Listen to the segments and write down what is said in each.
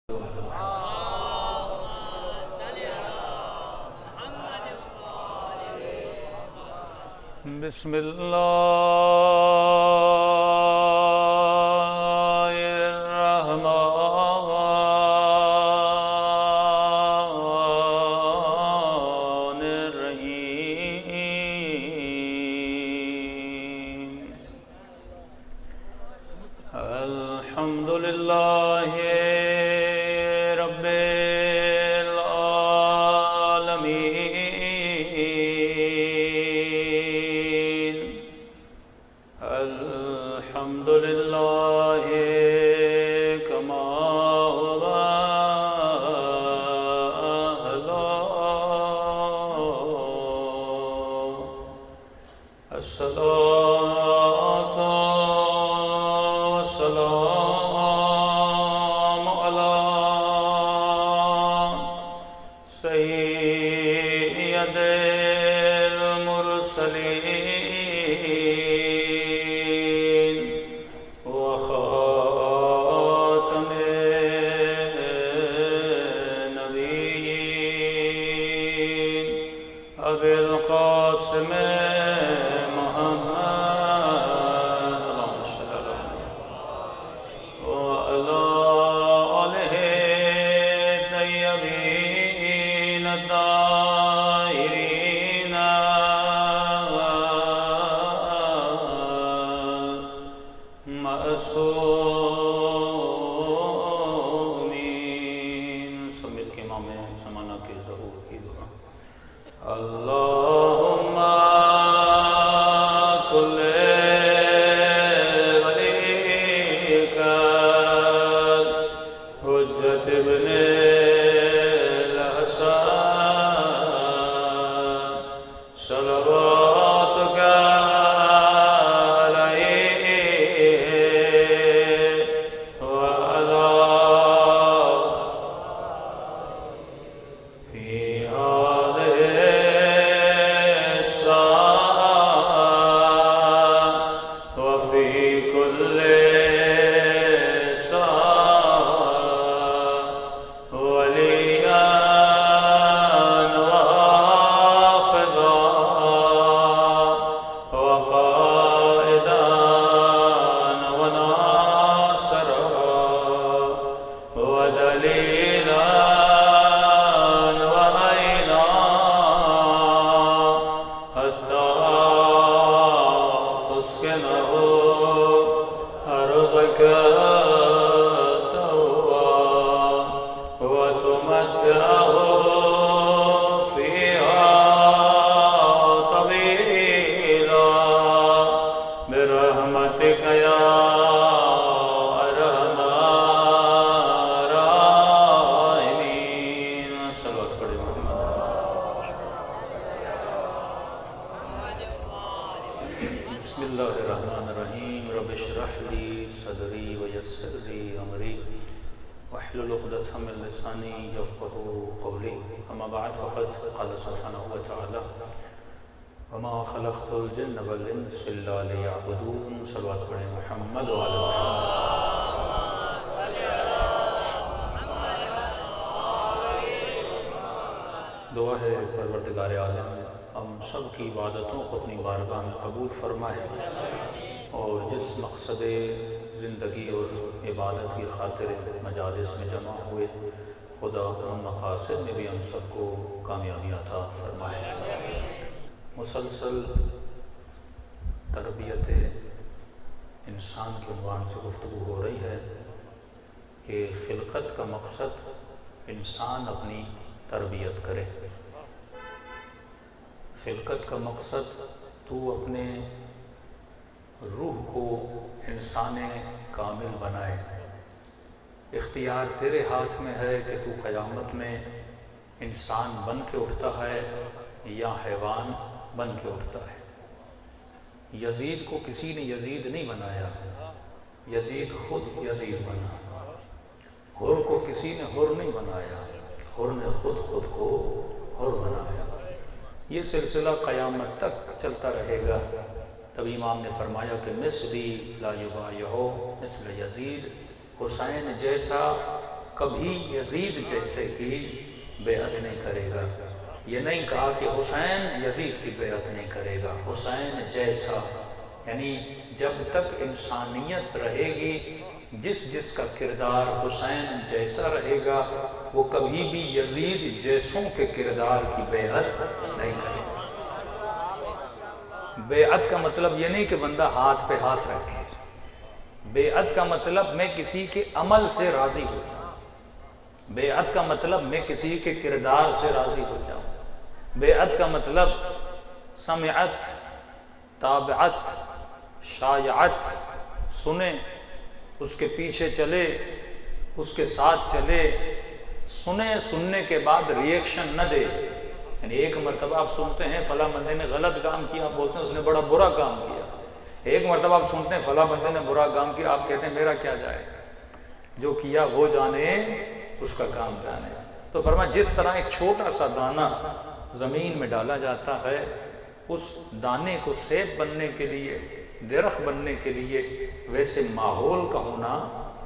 بسم الله الرحمن الرحيم الحمد لله رب العالمين الحمد لله كما هو أهله الصلاة والسلام على سيد المرسلين وخاتم النبيين أبي القاسم محمد اللهم صل على محمد وعلى آله الطيبين الطاهرين معصومين سمیت کے امام زمانہ کے ظہور کی دعا اللہم کل ولیک حجت ابن الحسن صلواتک برحمتك يا أرحم الراحمين صلوات پڑھیں بسم الله الرحمن الرحيم رب اشرح لي صدري ويسر لي أمري واحلل عقدة من لساني يفقهوا قولي أما بعد فقد قال سبحانه وتعالى وما خلقت الجن والانس الا ليعبدون صلوات پڑھیں محمد وعلى محمد دعا ہے پروردگار عالم ہم سب کی عبادتوں کو اپنی بارگاہ میں قبول فرمائے اور جس مقصد زندگی اور عبادت کی خاطر مجالس میں جمع ہوئے خدا ان مقاصد میں بھی ہم سب کو کامیابی عطا فرمائے مسلسل تربیت انسان کے عنوان سے گفتگو ہو رہی ہے کہ خلقت کا مقصد انسان اپنی تربیت کرے خلقت کا مقصد تو اپنے روح کو انسان کامل بنائے اختیار تیرے ہاتھ میں ہے کہ تو قیامت میں انسان بن کے اٹھتا ہے یا حیوان بن کے اٹھتا ہے یزید کو کسی نے یزید نہیں بنایا یزید خود یزید بنا حر کو کسی نے حر نہیں بنایا حر نے خود کو حر بنایا یہ سلسلہ قیامت تک چلتا رہے گا تب امام نے فرمایا کہ مثلی لا یبایعو مثل یزید حسین جیسا کبھی یزید جیسے کی بیعت نہیں کرے گا۔ یہ نہیں کہا کہ حسین یزید کی بیعت نہیں کرے گا، حسین جیسا، یعنی جب تک انسانیت رہے گی جس کا کردار حسین جیسا رہے گا وہ کبھی بھی یزید جیسوں کے کردار کی بیعت نہیں کرے گا۔ بیعت کا مطلب یہ نہیں کہ بندہ ہاتھ پہ ہاتھ رکھے، بیعت کا مطلب میں کسی کے عمل سے راضی ہو جاؤں، بیعت کا مطلب میں کسی کے کردار سے راضی ہو جاؤں، بیعت کا مطلب سمعت، تابعت، شایعت، سنے، اس کے پیچھے چلے، اس کے ساتھ چلے، سننے کے بعد ریئیکشن نہ دے۔ یعنی ایک مرتبہ آپ سنتے ہیں فلاں بندے نے غلط کام کیا، آپ بولتے ہیں اس نے بڑا برا کام کیا۔ ایک مرتبہ آپ سنتے ہیں فلاں بندے نے برا کام کیا، آپ کہتے ہیں میرا کیا جائے، جو کیا وہ جانے، اس کا کام جانے۔ تو فرمایا جس طرح ایک چھوٹا سا دانہ زمین میں ڈالا جاتا ہے، اس دانے کو سیب بننے کے لیے، درخت بننے کے لیے ویسے ماحول کا ہونا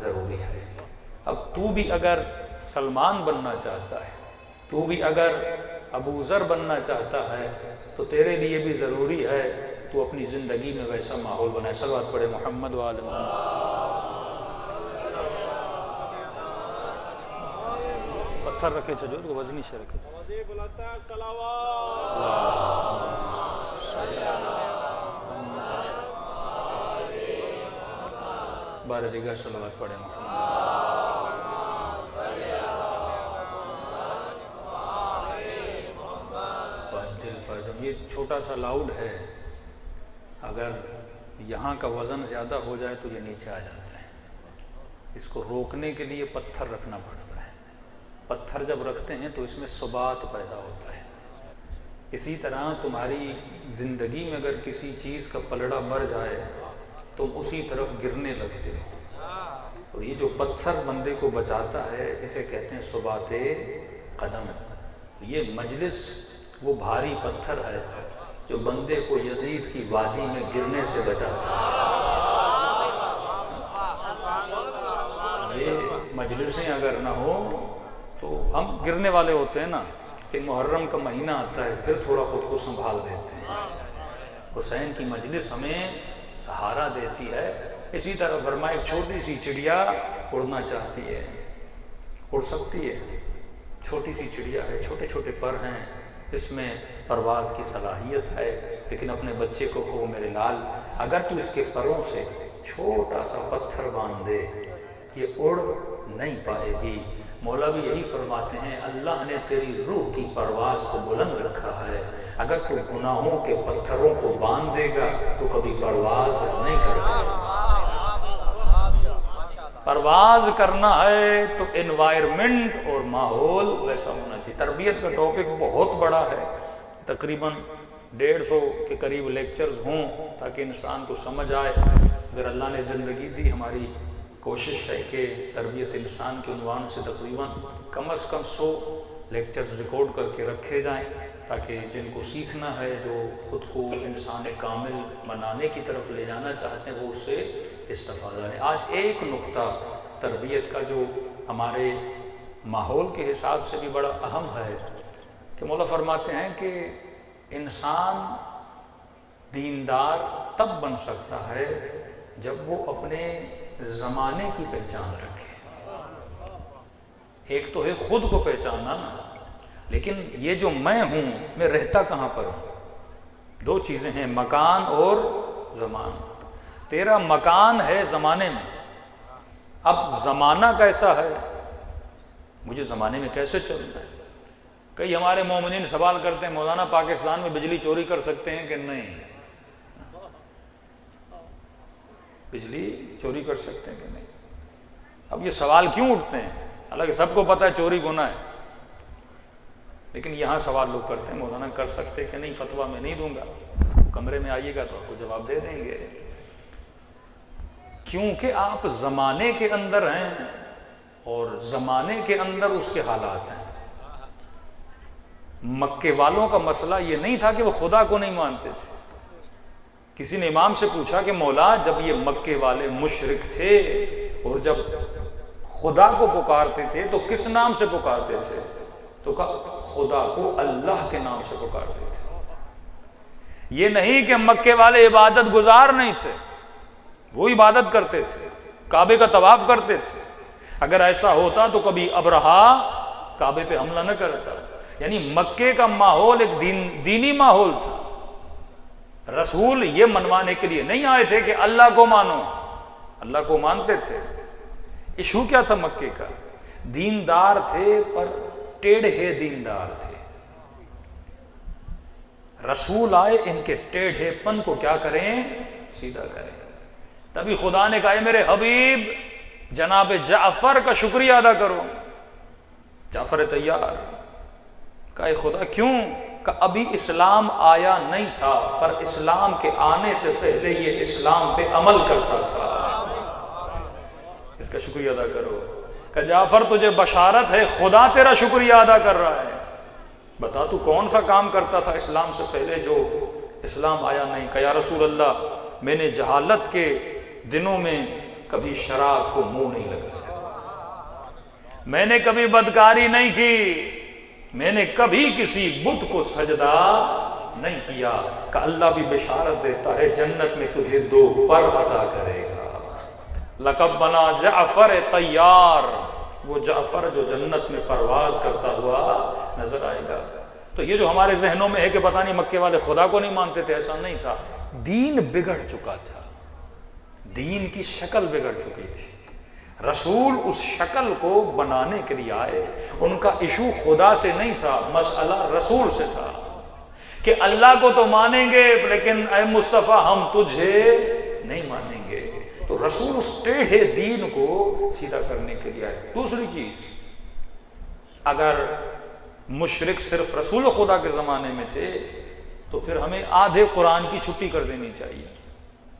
ضروری ہے۔ اب تو بھی اگر سلمان بننا چاہتا ہے، تو بھی اگر ابو ذر بننا چاہتا ہے، تو تیرے لیے بھی ضروری ہے تو اپنی زندگی میں ویسا ماحول بنائے۔ صلوات پڑھے محمد و آل محمد۔ پتھر رکھے چھجو اس کو وزنی سے رکھے۔ بارہ دیگر صلوات پڑھے محمد۔ یہ چھوٹا سا لاؤڈ ہے، اگر یہاں کا وزن زیادہ ہو جائے تو یہ نیچے آ جاتا ہے، اس کو روکنے کے لیے پتھر رکھنا پڑتا ہے۔ پتھر جب رکھتے ہیں تو اس میں ثبات پیدا ہوتا ہے۔ اسی طرح تمہاری زندگی میں اگر کسی چیز کا پلڑا بڑھ جائے تم اسی طرف گرنے لگتے ہو، اور یہ جو پتھر بندے کو بچاتا ہے اسے کہتے ہیں ثبات قدم۔ یہ مجلس وہ بھاری پتھر ہے جو بندے کو یزید کی وادی میں گرنے سے بچاتا ہے۔ یہ مجلسیں اگر نہ ہو تو ہم گرنے والے ہوتے ہیں نا، کہ محرم کا مہینہ آتا ہے پھر تھوڑا خود کو سنبھال دیتے ہیں۔ حسین کی مجلس ہمیں سہارا دیتی ہے۔ اسی طرح فرمایا ایک چھوٹی سی چڑیا اڑنا چاہتی ہے، اڑ سکتی ہے، چھوٹی سی چڑیا ہے، چھوٹے چھوٹے پر ہیں، اس میں پرواز کی صلاحیت ہے، لیکن اپنے بچے کو کہو میرے لال اگر تو اس کے پروں سے چھوٹا سا پتھر باندھ دے یہ اڑ نہیں پائے گی۔ مولا بھی یہی فرماتے ہیں اللہ نے تیری روح کی پرواز کو بلند رکھا ہے، اگر تو گناہوں کے پتھروں کو باندھ دے گا تو کبھی پرواز نہیں کر پائے گا۔ پرواز کرنا ہے تو انوائرمنٹ اور ماحول ویسا ہونا چاہیے۔ تربیت کا ٹاپک بہت بڑا ہے، تقریباً 150 کے قریب لیکچرز ہوں تاکہ انسان کو سمجھ آئے۔ اگر اللہ نے زندگی دی، ہماری کوشش ہے کہ تربیت انسان کے عنوان سے تقریباً کم از کم 100 لیکچرز ریکارڈ کر کے رکھے جائیں، تاکہ جن کو سیکھنا ہے، جو خود کو انسان کامل بنانے کی طرف لے جانا چاہتے ہیں، وہ اس سے استفادہ ہے۔ آج ایک نقطہ تربیت کا جو ہمارے ماحول کے حساب سے بھی بڑا اہم ہے کہ مولا فرماتے ہیں کہ انسان دیندار تب بن سکتا ہے جب وہ اپنے زمانے کی پہچان رکھے۔ ایک تو ہے خود کو پہچاننا، لیکن یہ جو میں ہوں میں رہتا کہاں پر ہوں؟ دو چیزیں ہیں، مکان اور زمان۔ تیرا مکان ہے زمانے میں، اب زمانہ کیسا ہے، مجھے زمانے میں کیسے چلنا ہے۔ کئی ہمارے مومنین سوال کرتے ہیں مولانا پاکستان میں بجلی چوری کر سکتے ہیں کہ نہیں؟ بجلی چوری کر سکتے ہیں کہ نہیں؟ اب یہ سوال کیوں اٹھتے ہیں؟ حالانکہ سب کو پتہ ہے چوری گناہ ہے، لیکن یہاں سوال لوگ کرتے ہیں مولانا کر سکتے کہ نہیں؟ فتویٰ میں نہیں دوں گا، کمرے میں آئیے گا تو آپ کو جواب دے دیں گے، کیونکہ آپ زمانے کے اندر ہیں اور زمانے کے اندر اس کے حالات ہیں۔ مکے والوں کا مسئلہ یہ نہیں تھا کہ وہ خدا کو نہیں مانتے تھے۔ کسی نے امام سے پوچھا کہ مولا جب یہ مکے والے مشرک تھے اور جب خدا کو پکارتے تھے تو کس نام سے پکارتے تھے؟ تو کہا خدا کو اللہ کے نام سے پکارتے تھے۔ یہ نہیں کہ مکے والے عبادت گزار نہیں تھے، وہ عبادت کرتے تھے، کعبے کا طواف کرتے تھے۔ اگر ایسا ہوتا تو کبھی ابرہا کعبے پہ حملہ نہ کرتا۔ یعنی مکے کا ماحول ایک دینی ماحول تھا۔ رسول یہ منوانے کے لیے نہیں آئے تھے کہ اللہ کو مانو، اللہ کو مانتے تھے۔ ایشو کیا تھا مکے کا؟ دیندار تھے پر ٹیڑھے دیندار تھے۔ رسول آئے ان کے ٹیڑھے پن کو کیا کریں؟ سیدھا کریں۔ تبھی خدا نے کہا اے میرے حبیب جناب جعفر کا شکریہ ادا کرو۔ جعفر طیار کہا اے خدا کیوں؟ کہ ابھی اسلام آیا نہیں تھا، پر اسلام کے آنے سے پہلے یہ اسلام پہ عمل کرتا تھا، اس کا شکریہ ادا کرو۔ کہ جعفر تجھے بشارت ہے خدا تیرا شکریہ ادا کر رہا ہے، بتا تو کون سا کام کرتا تھا اسلام سے پہلے جو اسلام آیا نہیں؟ کہ یا رسول اللہ میں نے جہالت کے دنوں میں کبھی شراب کو منہ نہیں لگایا، میں نے کبھی بدکاری نہیں کی، میں نے کبھی کسی بت کو سجدہ نہیں کیا۔ کہ اللہ بھی بشارت دیتا ہے جنت میں تجھے 2 پر عطا کرے گا۔ لقب بنا جعفر طیار، وہ جعفر جو جنت میں پرواز کرتا ہوا نظر آئے گا۔ تو یہ جو ہمارے ذہنوں میں ہے کہ پتہ نہیں مکے والے خدا کو نہیں مانتے تھے، ایسا نہیں تھا۔ دین بگڑ چکا تھا، دین کی شکل بگڑ چکی تھی۔ رسول اس شکل کو بنانے کے لیے آئے۔ ان کا ایشو خدا سے نہیں تھا، مسئلہ رسول سے تھا کہ اللہ کو تو مانیں گے لیکن اے مصطفیٰ ہم تجھے نہیں مانیں گے۔ تو رسول اس ٹیڑھے دین کو سیدھا کرنے کے لیے آئے۔ دوسری چیز، اگر مشرک صرف رسول خدا کے زمانے میں تھے تو پھر ہمیں آدھے قرآن کی چھٹی کر دینی چاہیے،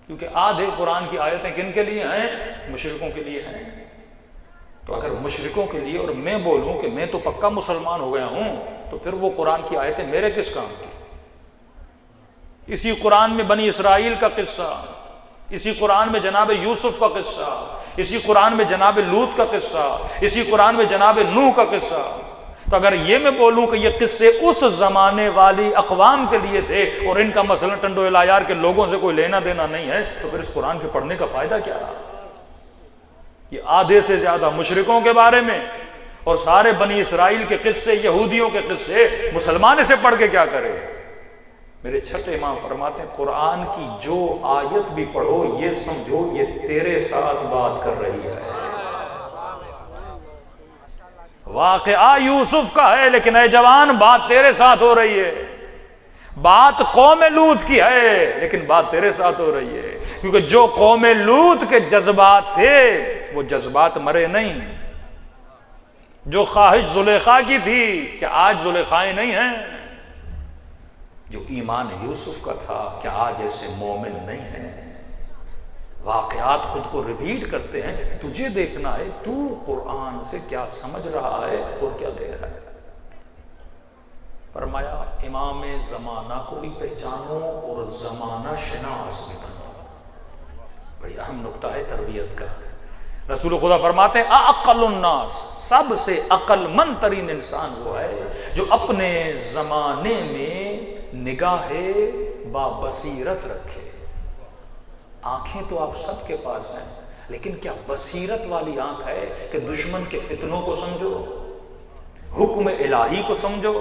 کیونکہ آدھے قرآن کی آیتیں کن کے لیے ہیں؟ مشرکوں کے لیے ہیں۔ تو اگر مشرکوں کے لیے اور میں بولوں کہ میں تو پکا مسلمان ہو گیا ہوں، تو پھر وہ قرآن کی آیتیں میرے کس کام کی؟ اسی قرآن میں بنی اسرائیل کا قصہ، اسی قرآن میں جناب یوسف کا قصہ، اسی قرآن میں جناب لوط کا قصہ، اسی قرآن میں جناب نوح کا قصہ۔ تو اگر یہ میں بولوں کہ یہ قصے اس زمانے والی اقوام کے لیے تھے اور ان کا مثلا ٹنڈو العیار کے لوگوں سے کوئی لینا دینا نہیں ہے، تو پھر اس قرآن کے پڑھنے کا فائدہ کیا رہا؟ یہ آدھے سے زیادہ مشرکوں کے بارے میں اور سارے بنی اسرائیل کے قصے، یہودیوں کے قصے مسلمان سے پڑھ کے کیا کرے؟ میرے چھٹے امام فرماتے ہیں قرآن کی جو آیت بھی پڑھو یہ سمجھو یہ تیرے ساتھ بات کر رہی ہے۔ واقعہ یوسف کا ہے لیکن اے جوان بات تیرے ساتھ ہو رہی ہے، بات قوم لوط کی ہے لیکن بات تیرے ساتھ ہو رہی ہے، کیونکہ جو قوم لوط کے جذبات تھے وہ جذبات مرے نہیں۔ جو خواہش زلیخا کی تھی کہ آج زلیخائیں نہیں ہیں، جو ایمان یوسف کا تھا کہ آج ایسے مومن نہیں ہیں۔ واقعات خود کو ریپیٹ کرتے ہیں، تجھے دیکھنا ہے تو قرآن سے کیا سمجھ رہا ہے اور کیا دے رہا ہے۔ فرمایا امام زمانہ کو بھی پہچانو اور زمانہ شناس بھی بنو۔ بڑی اہم نقطہ ہے تربیت کا۔ رسول خدا فرماتے ہیں اعقل الناس، سب سے عقل مند ترین انسان وہ ہے جو اپنے زمانے میں نگاہ بابصیرت رکھے۔ آنکھیں تو آپ سب کے پاس ہیں، لیکن کیا بصیرت والی آنکھ ہے کہ دشمن کے فتنوں کو سمجھو، حکم الہی کو سمجھو؟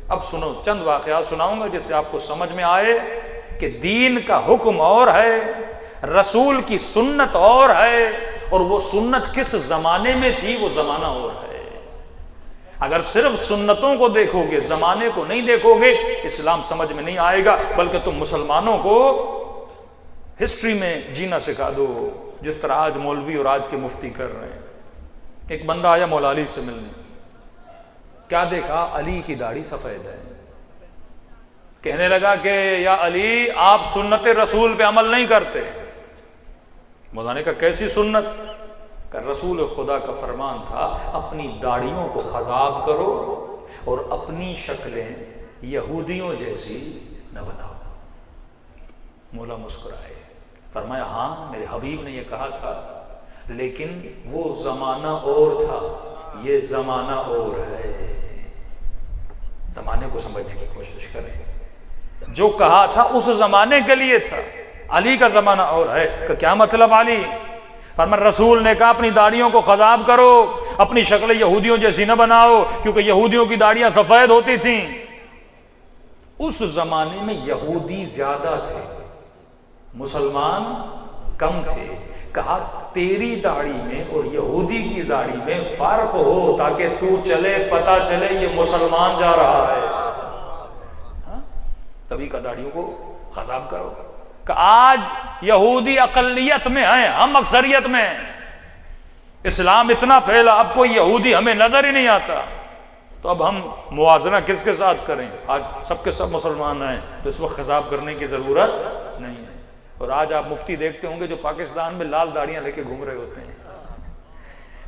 اب سنو، چند واقعات سناؤں گا جس سے آپ کو سمجھ میں آئے کہ دین کا حکم اور ہے، رسول کی سنت اور ہے، اور وہ سنت کس زمانے میں تھی وہ زمانہ اور ہے۔ اگر صرف سنتوں کو دیکھو گے، زمانے کو نہیں دیکھو گے، اسلام سمجھ میں نہیں آئے گا، بلکہ تم مسلمانوں کو ہسٹری میں جینا سکھا دو، جس طرح آج مولوی اور آج کے مفتی کر رہے ہیں۔ ایک بندہ آیا مولا علی سے ملنے، کیا دیکھا؟ علی کی داڑھی سفید ہے۔ کہنے لگا کہ یا علی آپ سنت رسول پہ عمل نہیں کرتے۔ مولا نے کہا کیسی سنت؟ کہ رسول خدا کا فرمان تھا اپنی داڑھیوں کو خضاب کرو اور اپنی شکلیں یہودیوں جیسی نہ بناؤ۔ مولا مسکرائے، فرمایا ہاں میرے حبیب نے یہ کہا تھا، لیکن وہ زمانہ اور تھا، یہ زمانہ اور ہے۔ زمانے کو سمجھنے کی کوشش کریں، جو کہا تھا اس زمانے کے لیے تھا، علی کا زمانہ اور ہے۔ کہ کیا مطلب علی؟ فرمان رسول نے کہا اپنی داڑھیوں کو خضاب کرو، اپنی شکل یہودیوں جیسی نہ بناؤ، کیونکہ یہودیوں کی داڑیاں سفید ہوتی تھیں۔ اس زمانے میں یہودی زیادہ تھے، مسلمان کم تھے۔ کہا تیری داڑھی میں اور یہودی کی داڑھی میں فرق ہو تاکہ تو چلے، پتہ چلے یہ مسلمان جا رہا ہے، تبھی کا داڑھیوں کو خضاب کرو۔ کہ آج یہودی اقلیت میں ہیں، ہم اکثریت میں ہیں، اسلام اتنا پھیلا، اب کوئی یہودی ہمیں نظر ہی نہیں آتا، تو اب ہم موازنہ کس کے ساتھ کریں؟ آج سب کے سب مسلمان ہیں، تو اس وقت خضاب کرنے کی ضرورت نہیں ہے۔ اور آج آپ مفتی دیکھتے ہوں گے جو پاکستان میں لال داڑیاں لے کے گھوم رہے ہوتے ہیں،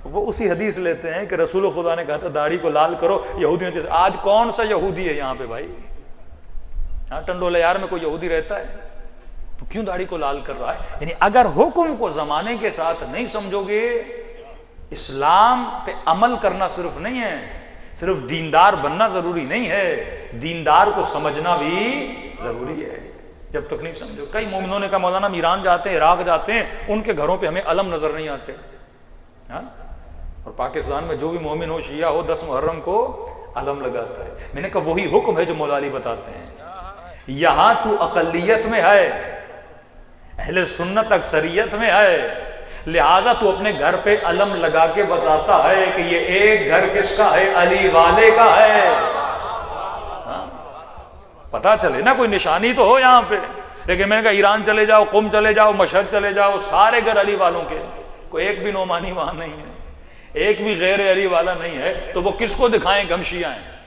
وہ اسی حدیث لیتے ہیں کہ رسول خدا نے کہا تھا داڑھی کو لال کرو یہودیوں جیسے۔ آج کون سا یہودی ہے یہاں پہ بھائی؟ ہاں ٹنڈولہ یار میں کوئی یہودی رہتا ہے تو کیوں داڑھی کو لال کر رہا ہے؟ یعنی اگر حکم کو زمانے کے ساتھ نہیں سمجھو گے، اسلام پہ عمل کرنا صرف نہیں ہے، صرف دیندار بننا ضروری نہیں ہے، دیندار کو سمجھنا بھی ضروری ہے۔ جب تک نہیں سمجھو، کئی مومنوں نے کہا مولانا ہم ایران جاتے ہیں، عراق جاتے ہیں، ان کے گھروں پہ ہمیں علم نظر نہیں آتے، ہاں؟ اور پاکستان میں جو بھی مومن ہو، شیعہ ہو، 10 محرم کو علم لگاتا ہے۔ میں نے کہا وہی حکم ہے جو مولا علی بتاتے ہیں، یہاں تو اقلیت میں ہے، اہل سنت اکثریت میں ہے، لہذا تو اپنے گھر پہ علم لگا کے بتاتا ہے کہ یہ ایک گھر کس کا ہے؟ علی والے کا ہے، پتا چلے نا، کوئی نشانی تو ہو یہاں پہ۔ لیکن میں نے کہا ایران چلے جاؤ، قم چلے جاؤ، مشہد چلے جاؤ، سارے گھر علی والوں کے، کوئی ایک بھی نعمانی وہاں نہیں ہے، ایک بھی غیر علی والا نہیں ہے، تو وہ کس کو دکھائیں کہ ہم شیعہ ہیں؟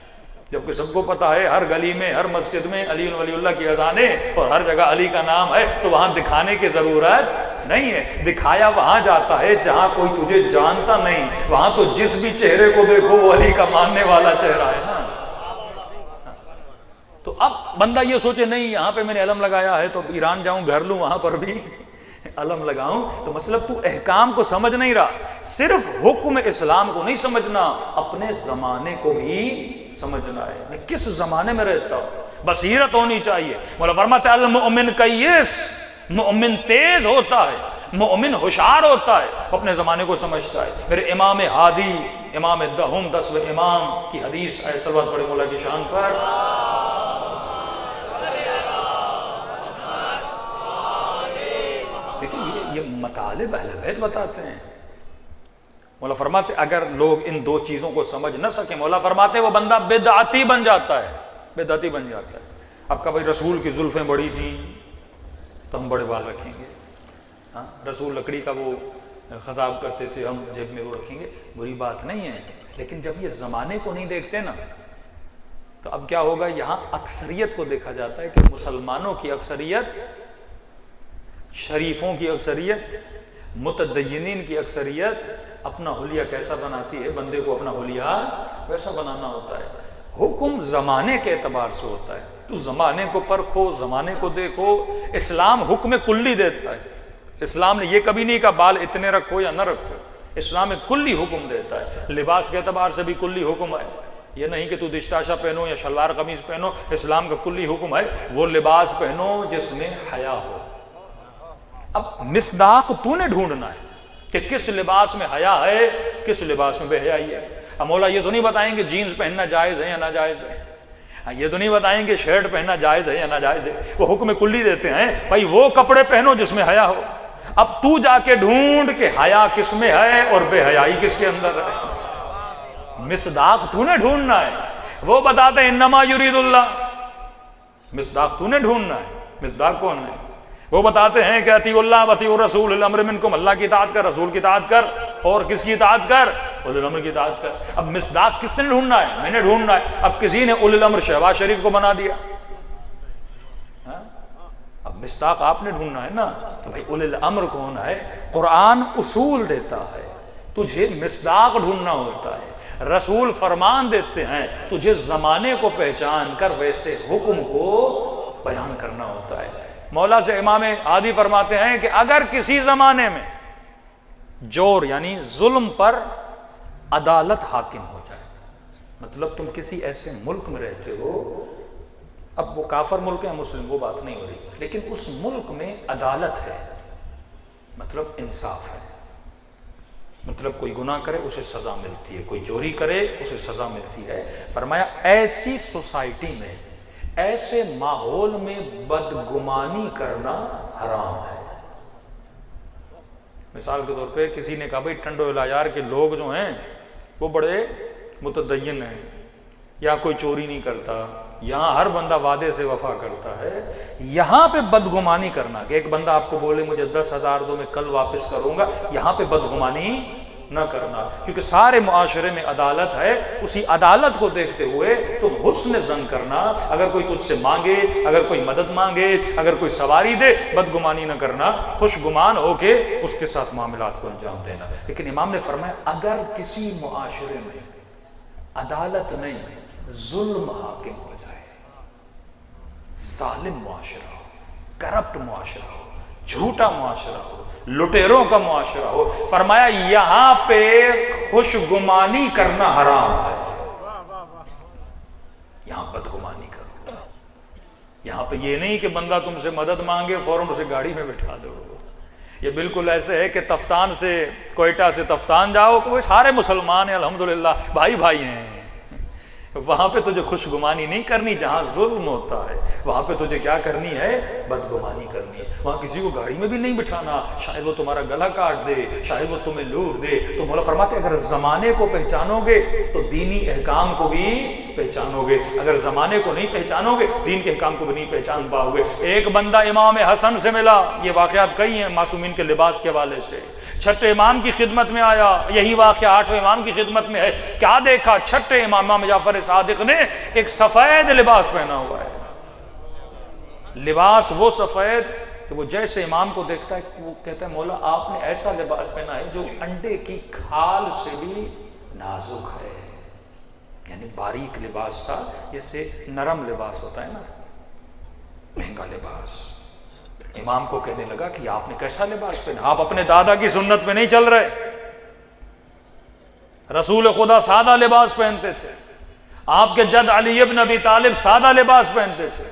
جبکہ سب کو پتا ہے ہر گلی میں، ہر مسجد میں علی ولی اللہ کی اذانیں اور ہر جگہ علی کا نام ہے، تو وہاں دکھانے کی ضرورت نہیں ہے۔ دکھایا وہاں جاتا ہے جہاں کوئی تجھے جانتا نہیں، وہاں تو جس بھی چہرے کو دیکھو وہ علی کا ماننے والا چہرہ ہے نا۔ تو اب بندہ یہ سوچے نہیں یہاں پہ میں نے علم لگایا ہے تو ایران جاؤں، گھر لوں، وہاں پر بھی علم لگاؤں، تو مطلب تو احکام کو سمجھ نہیں رہا، صرف حکم اسلام کو نہیں سمجھنا، اپنے زمانے کو بھی سمجھنا ہے، میں کس زمانے میں رہتا ہوں، بصیرت ہونی چاہیے۔ مولا فرماتے ہیں المؤمن کیس، مومن تیز ہوتا ہے، مومن ہوشیار ہوتا ہے، اپنے زمانے کو سمجھتا ہے۔ میرے امام ہادی، امام دہم 10ویں امام کی حدیث ہے، صلوات پڑھیں مولا کی شان پر۔ یہ مطالب اہل بیت بتاتے ہیں۔ مولا فرماتے اگر لوگ ان دو چیزوں کو سمجھ نہ سکیں، مولا فرماتے وہ بندہ بدعتی بن جاتا ہے، بدعتی بن جاتا ہے۔ اب کا بھائی رسول کی زلفیں بڑی تھیں تو ہم بڑے بال رکھیں گے، ہاں رسول لکڑی کا وہ خضاب کرتے تھے، ہم جیب میں وہ رکھیں گے، بری بات نہیں ہے، لیکن جب یہ زمانے کو نہیں دیکھتے نا تو اب کیا ہوگا؟ یہاں اکثریت کو دیکھا جاتا ہے کہ مسلمانوں کی اکثریت، شریفوں کی اکثریت، متدینین کی اکثریت اپنا حلیہ کیسا بناتی ہے، بندے کو اپنا حلیہ ویسا بنانا ہوتا ہے۔ حکم زمانے کے اعتبار سے ہوتا ہے، تو زمانے کو پرکھو، زمانے کو دیکھو۔ اسلام حکم کلی دیتا ہے، اسلام نے یہ کبھی نہیں کہا بال اتنے رکھو یا نہ رکھو، اسلام میں کلی حکم دیتا ہے۔ لباس کے اعتبار سے بھی کلی حکم ہے، یہ نہیں کہ تو دشتاشا پہنو یا شلوار قمیض پہنو، اسلام کا کلی حکم ہے وہ لباس پہنو جس میں حیا ہو۔ اب مصداق تو نے ڈھونڈنا ہے کہ کس لباس میں حیا ہے، کس لباس میں بے حیائی ہے۔ اب مولا یہ تو نہیں بتائیں گے جینز پہننا جائز ہے یا ناجائز ہے، یہ تو نہیں بتائیں گے شرٹ پہننا جائز ہے یا ناجائز ہے، وہ حکم کلی دیتے ہیں بھائی وہ کپڑے پہنو جس میں حیا ہو۔ اب تو جا کے ڈھونڈ کہ حیا کس میں ہے اور بے حیائی کس کے اندر ہے، مصداق تو نے ڈھونڈنا ہے۔ وہ بتاتے ہیں انما یرید اللہ، مصداق تو نے ڈھونڈنا ہے، مصداق کون ہے؟ وہ بتاتے ہیں کہ اطیعوا اللہ واطیعوا الرسول اولي الامر منکم، اللہ کی اطاعت کر، رسول کی اطاعت کر، اور کس کی اطاعت کر؟ اولی الامر کی اطاعت کر۔ اب مصداق کس نے ڈھونڈنا ہے؟ میں نے ڈھونڈنا ہے۔ اب کسی نے اولی الامر شہباز شریف کو بنا دیا، اب مصداق آپ نے ڈھونڈنا ہے نا، تو بھائی اولی الامر کون ہے؟ قرآن اصول دیتا ہے، تجھے مصداق ڈھونڈنا ہوتا ہے، رسول فرمان دیتے ہیں، تجھے زمانے کو پہچان کر ویسے حکم کو بیان کرنا ہوتا ہے۔ مولا سے امام عادی فرماتے ہیں کہ اگر کسی زمانے میں جور یعنی ظلم پر عدالت حاکم ہو جائے. مطلب تم کسی ایسے ملک میں رہتے ہو، اب وہ کافر ملک ہے مسلم، وہ بات نہیں ہو رہی، لیکن اس ملک میں عدالت ہے، مطلب انصاف ہے. مطلب کوئی گناہ کرے اسے سزا ملتی ہے، کوئی چوری کرے اسے سزا ملتی ہے. فرمایا ایسی سوسائٹی میں، ایسے ماحول میں بدگمانی کرنا حرام ہے. مثال کے طور پہ کسی نے کہا بھائی ٹنڈو الایار کے لوگ جو ہیں وہ بڑے متدین ہیں، یا کوئی چوری نہیں کرتا، یہاں ہر بندہ وعدے سے وفا کرتا ہے. یہاں پہ بدگمانی کرنا کہ ایک بندہ آپ کو بولے مجھے 10,000 دو میں کل واپس کروں گا، یہاں پہ بدگمانی نہ کرنا، کیونکہ سارے معاشرے میں عدالت ہے. اسی عدالت کو دیکھتے ہوئے تم حسن ظن کرنا، اگر کوئی تجھ سے مانگے، اگر کوئی مدد مانگے، اگر کوئی سواری دے، بدگمانی نہ کرنا، خوش گمان ہو کے اس کے ساتھ معاملات کو انجام دینا. لیکن امام نے فرمایا اگر کسی معاشرے میں عدالت نہیں، ظلم حاکم ہو جائے، ظالم معاشرہ ہو، کرپٹ معاشرہ ہو، جھوٹا معاشرہ ہو، لٹیروں کا معاشرہ ہو، فرمایا یہاں پہ خوش گمانی کرنا حرام ہے. یہاں بدگمانی کرو. یہاں پہ یہ نہیں کہ بندہ تم سے مدد مانگے فوراً اسے گاڑی میں بٹھا دو. یہ بالکل ایسے ہے کہ تفتان سے، کوئٹہ سے تفتان جاؤ، کوئی سارے مسلمان ہیں الحمدللہ، بھائی بھائی ہیں. وہاں پہ تجھے خوش گمانی نہیں کرنی، جہاں ظلم ہوتا ہے وہاں پہ تجھے کیا کرنی ہے؟ بدگمانی کرنی ہے. وہاں کسی کو گاڑی میں بھی نہیں بٹھانا، شاید وہ تمہارا گلا کاٹ دے، شاید وہ تمہیں لوٹ دے. تو مولا فرماتے ہیں اگر زمانے کو پہچانو گے تو دینی احکام کو بھی پہچانو گے، اگر زمانے کو نہیں پہچانو گے دین کے احکام کو بھی نہیں پہچان پاؤ گے. ایک بندہ امام حسن سے ملا، یہ واقعات کئی ہیں معصومین کے لباس کے حوالے سے. چھٹے امام کی خدمت میں آیا، یہی واقعہ آٹھویں امام کی خدمت میں ہے. کیا دیکھا؟ چھٹے امام جعفر صادق نے ایک سفید لباس پہنا ہوا ہے. لباس وہ سفید کہ وہ جیسے امام کو دیکھتا ہے وہ کہتا ہے مولا آپ نے ایسا لباس پہنا ہے جو انڈے کی کھال سے بھی نازک ہے. یعنی باریک لباس تھا، جیسے نرم لباس ہوتا ہے نا، مہنگا لباس. امام کو کہنے لگا کہ آپ نے کیسا لباس پہنا؟ آپ اپنے دادا کی سنت میں نہیں چل رہے. رسول خدا سادہ لباس پہنتے تھے، آپ کے جد علی ابن ابی طالب سادہ لباس پہنتے تھے،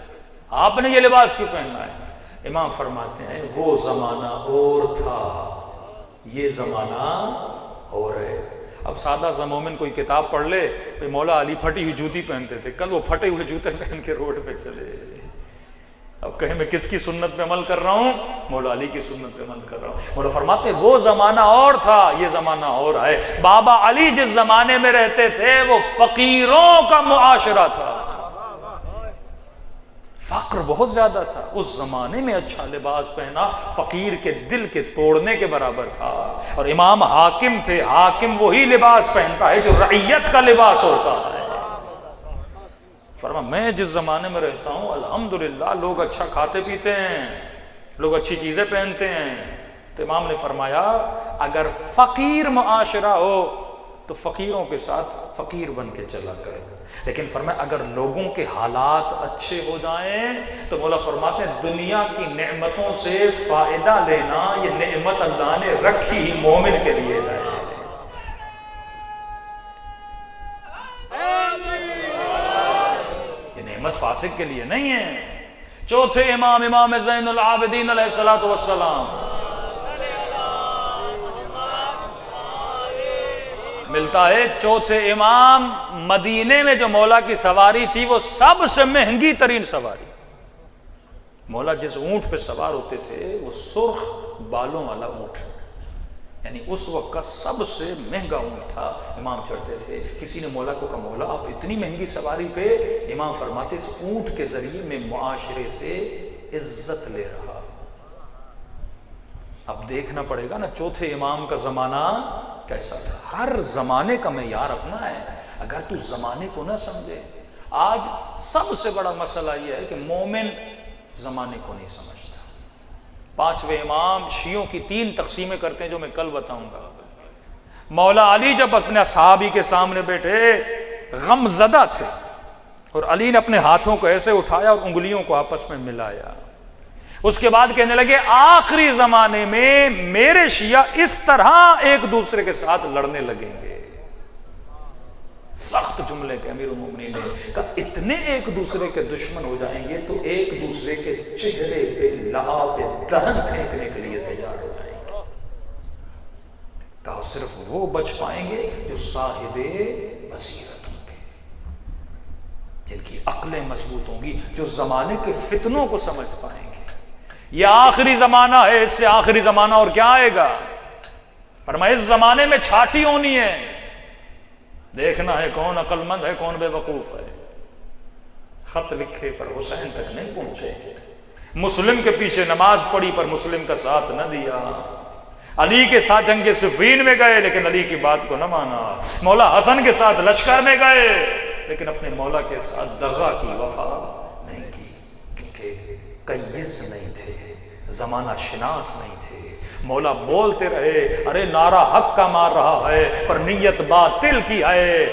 آپ نے یہ لباس کیوں پہننا ہے؟ امام فرماتے ہیں وہ زمانہ اور تھا، یہ زمانہ اور ہے. اب سادہ سا مومن کوئی کتاب پڑھ لے کہ مولا علی پھٹی ہوئی جوتی پہنتے تھے، کل وہ پھٹے ہوئے جوتے پہن کے روڈ پہ چلے. اب کہیں میں کس کی سنت پہ عمل کر رہا ہوں؟ مولا علی کی سنت پہ عمل کر رہا ہوں. مولا فرماتے ہیں وہ زمانہ اور تھا، یہ زمانہ اور ہے. بابا علی جس زمانے میں رہتے تھے وہ فقیروں کا معاشرہ تھا، فقر بہت زیادہ تھا. اس زمانے میں اچھا لباس پہنا فقیر کے دل کے توڑنے کے برابر تھا. اور امام حاکم تھے، حاکم وہی لباس پہنتا ہے جو رعیت کا لباس ہوتا ہے. فرما میں جس زمانے میں رہتا ہوں الحمدللہ لوگ اچھا کھاتے پیتے ہیں، لوگ اچھی چیزیں پہنتے ہیں. تو امام نے فرمایا اگر فقیر معاشرہ ہو تو فقیروں کے ساتھ فقیر بن کے چلا کرے. لیکن فرمایا اگر لوگوں کے حالات اچھے ہو جائیں تو مولا فرماتے ہیں دنیا کی نعمتوں سے فائدہ لینا یہ نعمت اللہ نے رکھی ہی مومن کے لیے ہے. نعمت فاسق کے لیے نہیں ہے. چوتھے امام، امام زین العابدین علیہ الصلوۃ والسلام، ملتا ہے چوتھے امام مدینے میں جو مولا کی سواری تھی وہ سب سے مہنگی ترین سواری. مولا جس اونٹ پہ سوار ہوتے تھے وہ سرخ بالوں والا اونٹ، یعنی اس وقت کا سب سے مہنگا اونٹ تھا. امام چڑھتے تھے. کسی نے مولا کو کہا مولا آپ اتنی مہنگی سواری پہ؟ امام فرماتے اس اونٹ کے ذریعے میں معاشرے سے عزت لے رہا. اب دیکھنا پڑے گا نا چوتھے امام کا زمانہ کیسا تھا. ہر زمانے کا معیار اپنا ہے. اگر تو زمانے کو نہ سمجھے، آج سب سے بڑا مسئلہ یہ ہے کہ مومن زمانے کو نہیں سمجھتا. پانچویں امام شیعوں کی 3 تقسیمیں کرتے ہیں جو میں کل بتاؤں گا. مولا علی جب اپنے صحابی کے سامنے بیٹھے غم زدہ تھے اور علی نے اپنے ہاتھوں کو ایسے اٹھایا اور انگلیوں کو آپس میں ملایا. اس کے بعد کہنے لگے آخری زمانے میں میرے شیعہ اس طرح ایک دوسرے کے ساتھ لڑنے لگیں گے. سخت جملے کے امیر المومنین نے کہا اتنے ایک دوسرے کے دشمن ہو جائیں گے تو ایک دوسرے کے چہرے پہ لعاب دہن پھینکنے کے لیے تیار ہو جائیں گے. کہا صرف وہ بچ پائیں گے جو صاحب بصیرت ہوں گے، جن کی عقلیں مضبوط ہوں گی، جو زمانے کے فتنوں کو سمجھ پائیں گے. یہ آخری زمانہ ہے، اس سے آخری زمانہ اور کیا آئے گا؟ فرمایا اس زمانے میں چھاٹی ہونی ہے، دیکھنا ہے کون عقل مند ہے کون بے وقوف ہے. خط لکھے پر حسین تک نہیں پہنچے، مسلم کے پیچھے نماز پڑھی پر مسلم کا ساتھ نہ دیا، علی کے ساتھ جنگ صفین میں گئے لیکن علی کی بات کو نہ مانا، مولا حسن کے ساتھ لشکر میں گئے لیکن اپنے مولا کے ساتھ دغا کی، وفا نہیں کی، کیونکہ قیس نہیں تھے، زمانہ شناس نہیں تھے. مولا بولتے رہے ارے نعرہ حق کا مار رہا ہے پر نیت باطل کی ہے،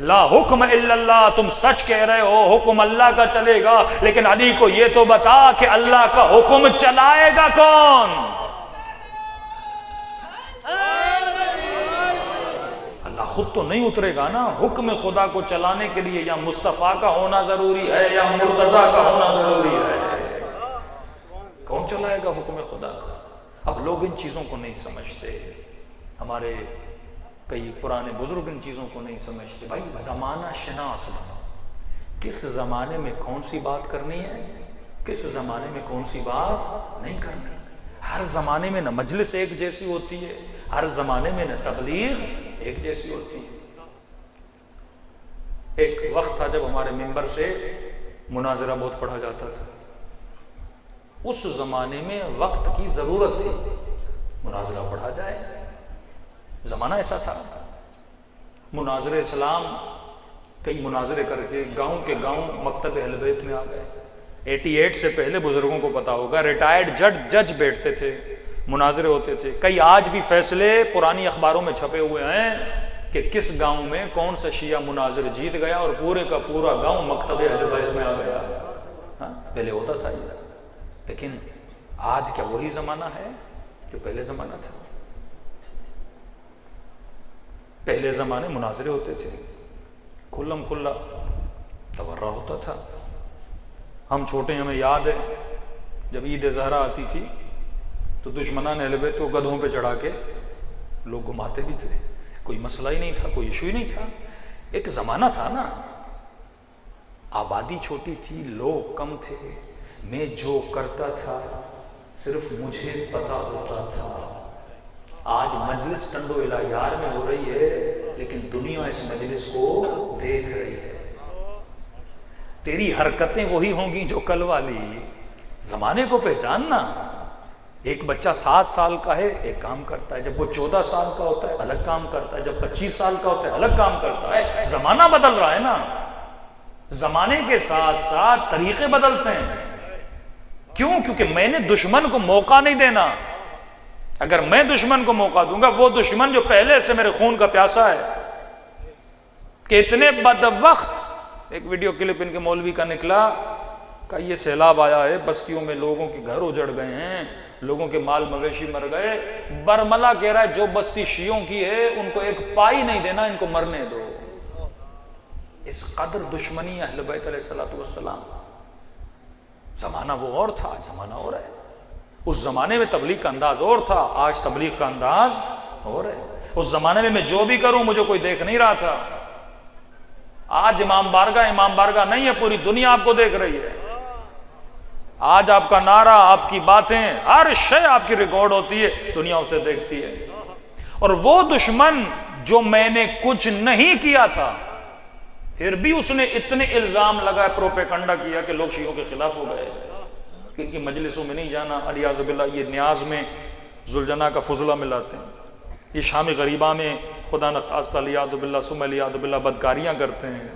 لا حکم الا اللہ، تم سچ کہہ رہے ہو حکم اللہ کا چلے گا، لیکن علی کو یہ تو بتا کہ اللہ کا حکم چلائے گا کون؟ اللہ خود تو نہیں اترے گا نا، حکم خدا کو چلانے کے لیے یا مصطفیٰ کا ہونا ضروری ہے یا مرتضیٰ کا ہونا ضروری ہے. کون چلائے گا حکم خدا کا؟ اب لوگ ان چیزوں کو نہیں سمجھتے، ہمارے کئی پرانے بزرگ ان چیزوں کو نہیں سمجھتے. بھائی زمانہ شناس بنو، کس زمانے میں کون سی بات کرنی ہے، کس زمانے میں کون سی بات نہیں کرنی. ہر زمانے میں نہ مجلس ایک جیسی ہوتی ہے، ہر زمانے میں نہ تبلیغ ایک جیسی ہوتی ہے. ایک وقت تھا جب ہمارے منبر سے مناظرہ بہت پڑھا جاتا تھا. اس زمانے میں وقت کی ضرورت تھی، مناظرہ پڑھا جائے، زمانہ ایسا تھا. مناظر اسلام کئی مناظرے کر کے گاؤں کے گاؤں مکتب اہل بیت میں آ گئے. 88 سے پہلے بزرگوں کو پتا ہوگا ریٹائرڈ جج بیٹھتے تھے، مناظرے ہوتے تھے. کئی آج بھی فیصلے پرانی اخباروں میں چھپے ہوئے ہیں کہ کس گاؤں میں کون سا شیعہ مناظر جیت گیا اور پورے کا پورا گاؤں مکتب اہل بیت میں آ گیا. پہلے ہوتا تھا یہ، لیکن آج کیا وہی زمانہ ہے جو پہلے زمانہ تھا؟ پہلے زمانے مناظرے ہوتے تھے، کھلم کھلا تورہ ہوتا تھا. ہم چھوٹے ہمیں یاد ہے جب عید زہرا آتی تھی تو دشمنان اہل بیت کو گدھوں پہ چڑھا کے لوگ گھماتے بھی تھے، کوئی مسئلہ ہی نہیں تھا، کوئی ایشو ہی نہیں تھا. ایک زمانہ تھا نا، آبادی چھوٹی تھی، لوگ کم تھے، میں جو کرتا تھا صرف مجھے پتا ہوتا تھا. آج مجلس ٹنڈو الہیار میں ہو رہی ہے لیکن دنیا اس مجلس کو دیکھ رہی ہے. تیری حرکتیں وہی ہوں گی جو کل والی. زمانے کو پہچاننا. ایک بچہ 7 سال کا ہے ایک کام کرتا ہے، جب وہ 14 سال کا ہوتا ہے الگ کام کرتا ہے، جب 25 سال کا ہوتا ہے الگ کام کرتا ہے. زمانہ بدل رہا ہے نا، زمانے کے ساتھ ساتھ طریقے بدلتے ہیں. کیوں؟ کیونکہ میں نے دشمن کو موقع نہیں دینا. اگر میں دشمن کو موقع دوں گا، وہ دشمن جو پہلے سے میرے خون کا پیاسا ہے کہ اتنے بدبخت. ایک ویڈیو کلپ ان کے مولوی کا نکلا کہ یہ سیلاب آیا ہے، بستیوں میں لوگوں کے گھر اجڑ گئے ہیں، لوگوں کے مال مویشی مر گئے. برملا کہہ رہا ہے جو بستی شیعوں کی ہے ان کو ایک پائی نہیں دینا، ان کو مرنے دو. اس قدر دشمنی اہل بیت علیہ الصلوۃ والسلام. زمانہ وہ اور تھا، آج زمانہ اور ہے. اس زمانے میں تبلیغ کا انداز اور تھا، آج تبلیغ کا انداز اور ہے. اس زمانے میں جو بھی کروں مجھے کوئی دیکھ نہیں رہا تھا. آج امام بارگاہ نہیں ہے، پوری دنیا آپ کو دیکھ رہی ہے. آج آپ کا نعرہ، آپ کی باتیں، ہر شے آپ کی ریکارڈ ہوتی ہے، دنیا اسے دیکھتی ہے. اور وہ دشمن جو میں نے کچھ نہیں کیا تھا پھر بھی اس نے اتنے الزام لگائے، پروپیگنڈا کیا کہ لوگ شیعوں کے خلاف ہو گئے، ان کی مجلسوں میں نہیں جانا. علیاذ باللہ یہ نیاز میں ذوالجناح کا فضلہ ملاتے ہیں، یہ شام غریبہ میں خدا نخواستہ علیاذ باللہ ثم علیاذ باللہ بدکاریاں کرتے ہیں.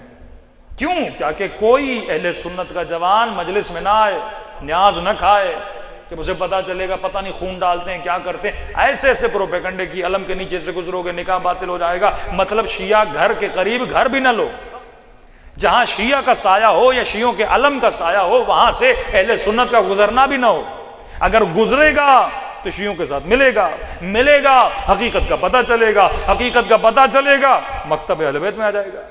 کیوں؟ تاکہ کوئی اہل سنت کا جوان مجلس میں نہ آئے، نیاز نہ کھائے کہ اسے پتا چلے گا پتہ نہیں خون ڈالتے ہیں کیا کرتے ہیں. ایسے ایسے پروپیگنڈے کی علم کے نیچے سے گزرو گے نکاح باطل ہو جائے گا. مطلب شیعہ گھر کے قریب گھر بھی نہ لو. جہاں شیعہ کا سایہ ہو یا شیعوں کے علم کا سایہ ہو وہاں سے اہل سنت کا گزرنا بھی نہ ہو. اگر گزرے گا تو شیعوں کے ساتھ ملے گا حقیقت کا پتہ چلے گا مکتب اہل بیت میں آ جائے گا.